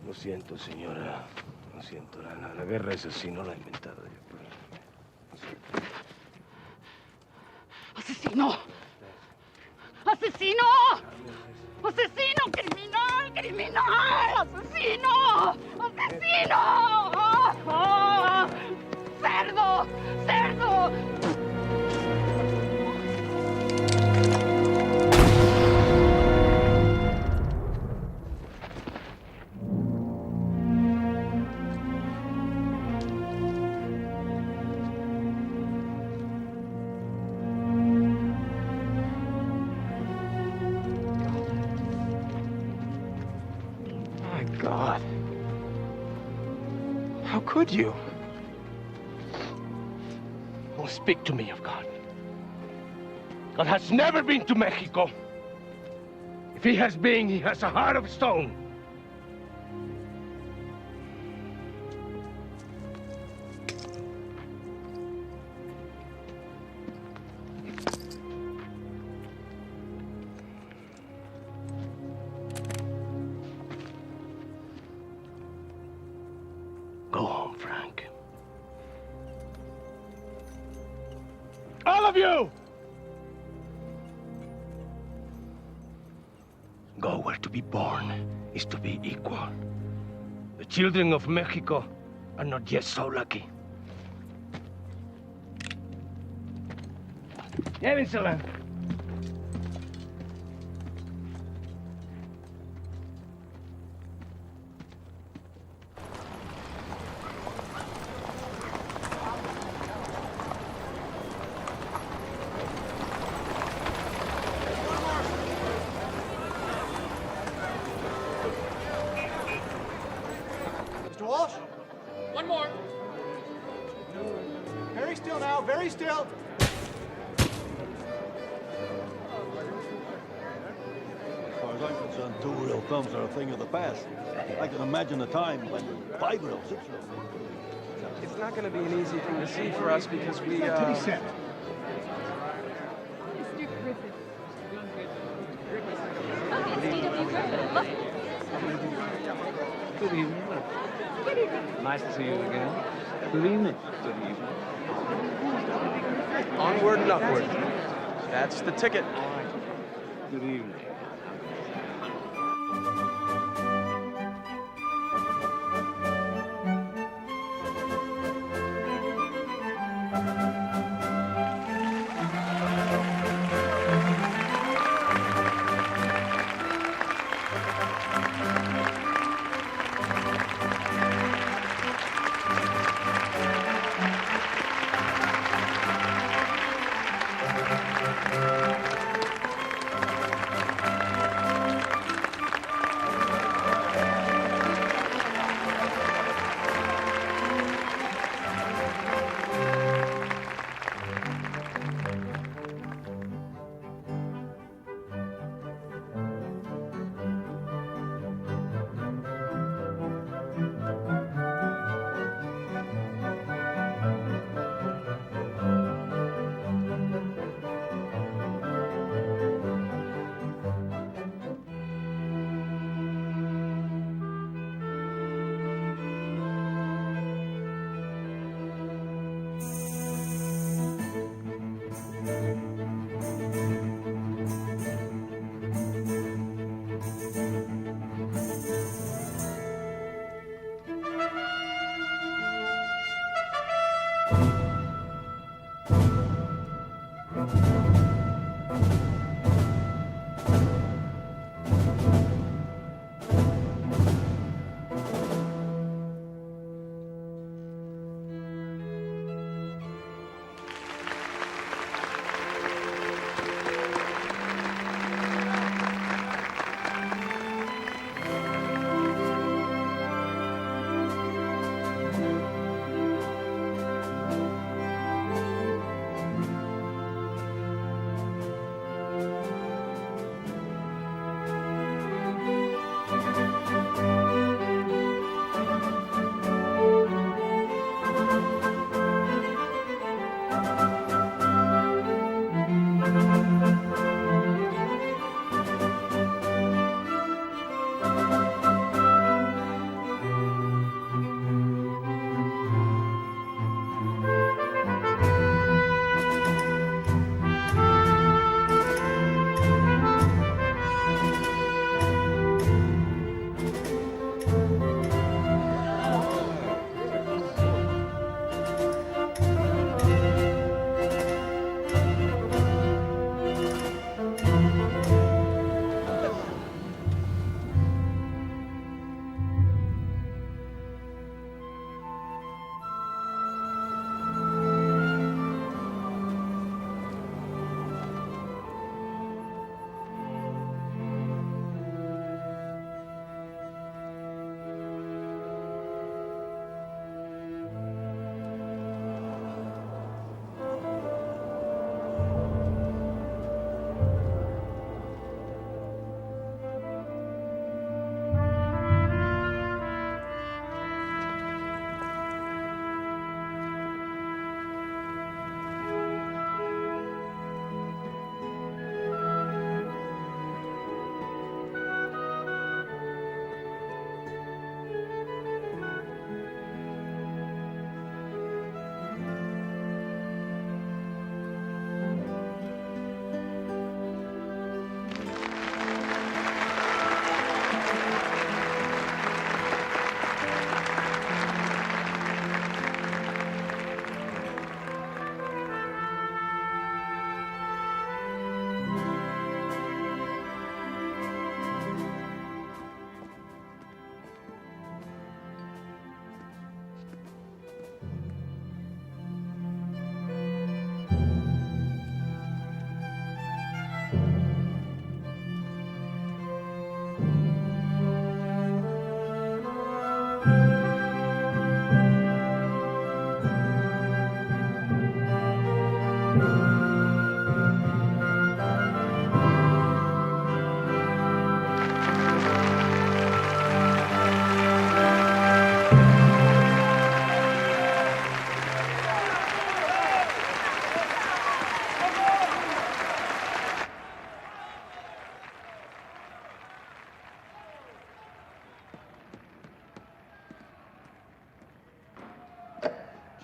Lo siento, señora. Lo siento. La guerra es así, no la he inventado yo. ¡Asesino! ¡Asesino! ¡Asesino! ¡Criminal! ¡Asesino! ¡Asesino! ¡Oh! ¡Cerdo! ¡Cerdo! God. How could you? Don't speak to me of God. God has never been to Mexico. If he has been, he has a heart of stone. Go home, Frank. All of you! Go where to be born is to be equal. The children of Mexico are not yet so lucky. Llévensela. Mr. Walsh? One more. Very still now, very still. As far as I'm concerned, two-wheel thumbs are a thing of the past. I can imagine a time when five-wheel, six-wheel. It's not going to be an easy thing to see for us because we, Mr. Griffith. Good evening. Nice to see you again. Good evening. Good evening. Onward and upward. That's the ticket. Good evening.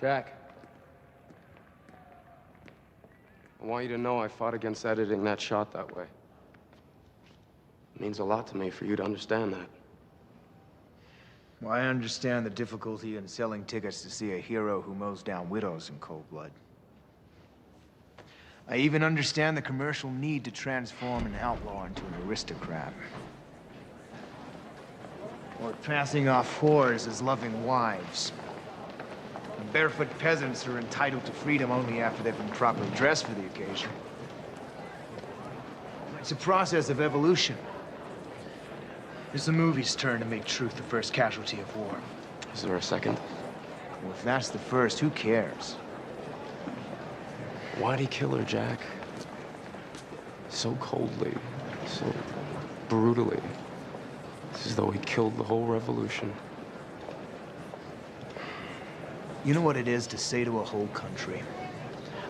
Jack, I want you to know I fought against editing that shot that way. It means a lot to me for you to understand that. Well, I understand the difficulty in selling tickets to see a hero who mows down widows in cold blood. I even understand the commercial need to transform an outlaw into an aristocrat. Or passing off whores as loving wives. And barefoot peasants are entitled to freedom only after they've been properly dressed for the occasion. It's a process of evolution. It's the movie's turn to make truth the first casualty of war. Is there a second? Well, if that's the first, who cares? Why'd he kill her, Jack? So coldly, so brutally. It's as though he killed the whole revolution. You know what it is to say to a whole country,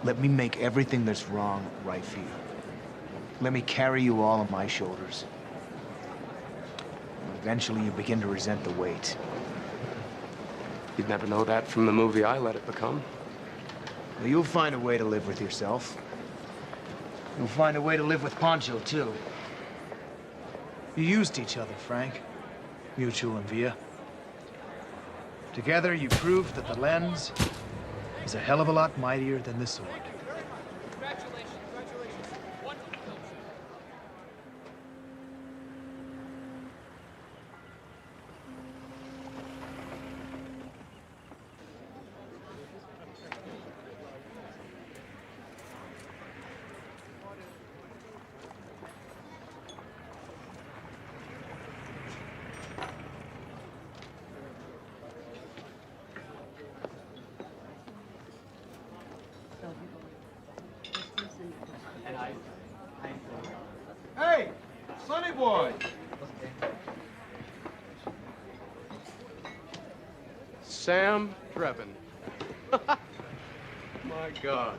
let me make everything that's wrong right for you. Let me carry you all on my shoulders. And eventually you begin to resent the weight. You'd never know that from the movie I let it become. Well, you'll find a way to live with yourself. You'll find a way to live with Pancho, too. You used each other, Frank. Mutual and Villa. Together, you proved that the lens is a hell of a lot mightier than the sword. Hey, Sonny boy. Sam Drebin. My God.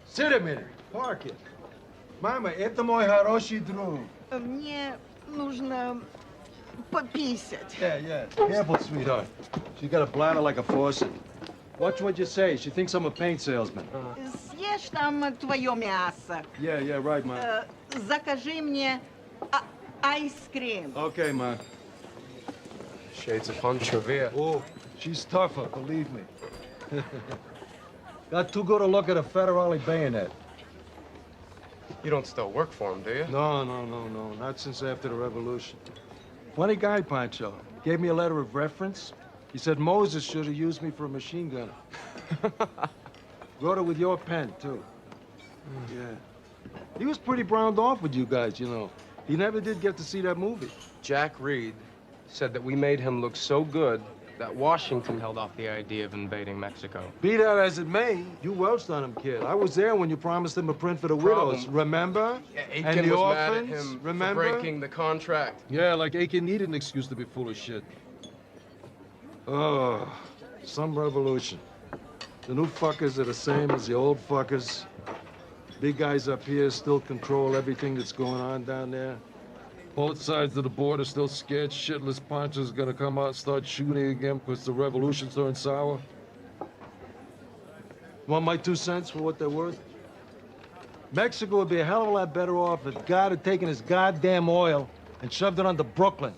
Sit a minute. Park it. Mama, это мой хороший друг. Мне нужно пописать. Yeah. Careful, sweetheart. She's got a bladder like a faucet. Watch what you say. She thinks I'm a paint salesman. Съешь там твое мясо. Yeah, right, ma. Закажи мне айскрим. Okay, ma. Shades of Pancho Villa. Oh, she's tougher, believe me. Got too good a look at a federale bayonet. You don't still work for him, do you? No. Not since after the revolution. Funny guy, Pancho. Gave me a letter of reference. He said Moses should have used me for a machine gunner. Wrote it with your pen, too. Yeah. He was pretty browned off with you guys, you know. He never did get to see that movie. Jack Reed said that we made him look so good that Washington held off the idea of invading Mexico. Be that as it may, you welched on him, kid. I was there when you promised him a print for the widows, remember? Yeah, Aiken and the was mad at orphans, him remember? for breaking the contract. Yeah, like Aiken needed an excuse to be full of shit. Oh, some revolution. The new fuckers are the same as the old fuckers. Big guys up here still control everything that's going on down there. Both sides of the border still scared shitless Pancho's gonna come out and start shooting again because the revolution's turned sour. Want my 2 cents for what they're worth? Mexico would be a hell of a lot better off if God had taken his goddamn oil and shoved it onto Brooklyn.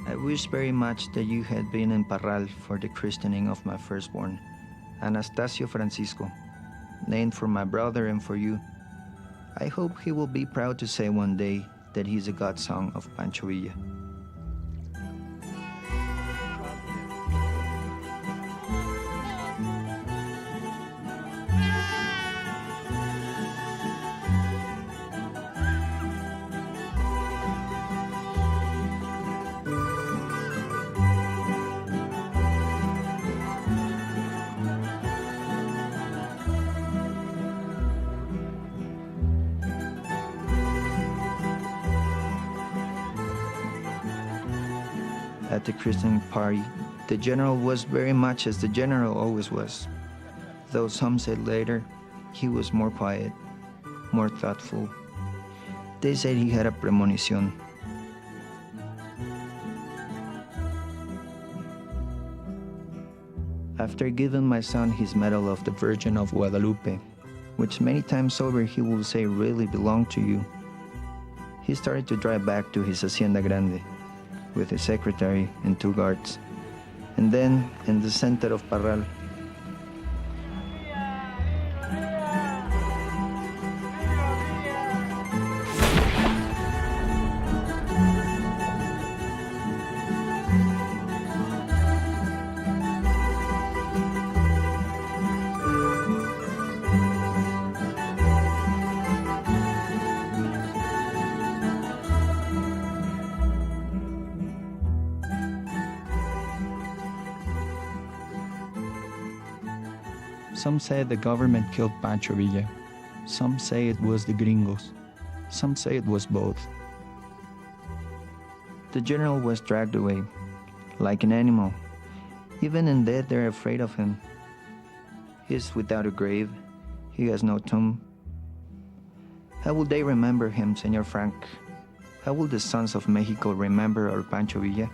I wish very much that you had been in Parral for the christening of my firstborn, Anastasio Francisco, named for my brother and for you. I hope he will be proud to say one day that he's a godson of Pancho Villa. At the christening party, the general was very much as the general always was, though some said later he was more quiet, more thoughtful. They said he had a premonition. After giving my son his medal of the Virgin of Guadalupe, which many times over he will say really belonged to you, he started to drive back to his Hacienda Grande with his secretary and 2 guards. And then, in the center of Parral, some say the government killed Pancho Villa. Some say it was the gringos. Some say it was both. The general was dragged away, like an animal. Even in death, they're afraid of him. He is without a grave. He has no tomb. How will they remember him, Señor Frank? How will the sons of Mexico remember our Pancho Villa?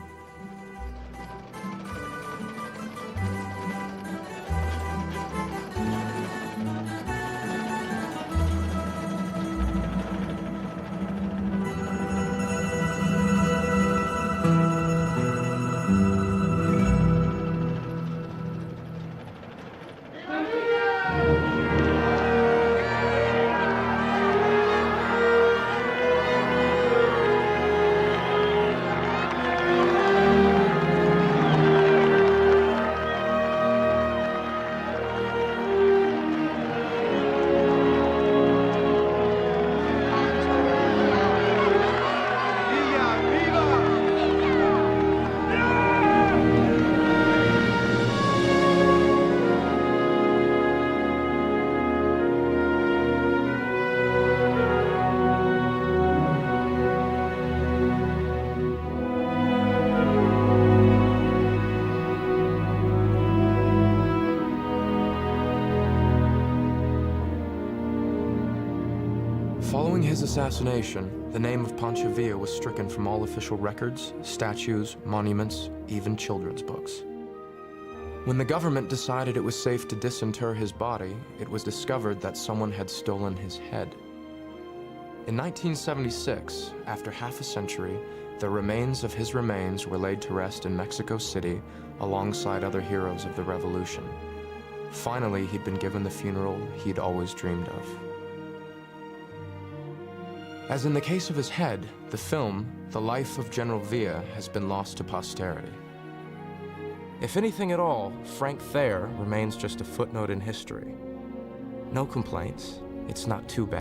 Following his assassination, the name of Pancho Villa was stricken from all official records, statues, monuments, even children's books. When the government decided it was safe to disinter his body, it was discovered that someone had stolen his head. In 1976, after half a century, the remains of his remains were laid to rest in Mexico City alongside other heroes of the revolution. Finally, he'd been given the funeral he'd always dreamed of. As in the case of his head, the film, The Life of General Villa, has been lost to posterity. If anything at all, Frank Thayer remains just a footnote in history. No complaints. It's not too bad.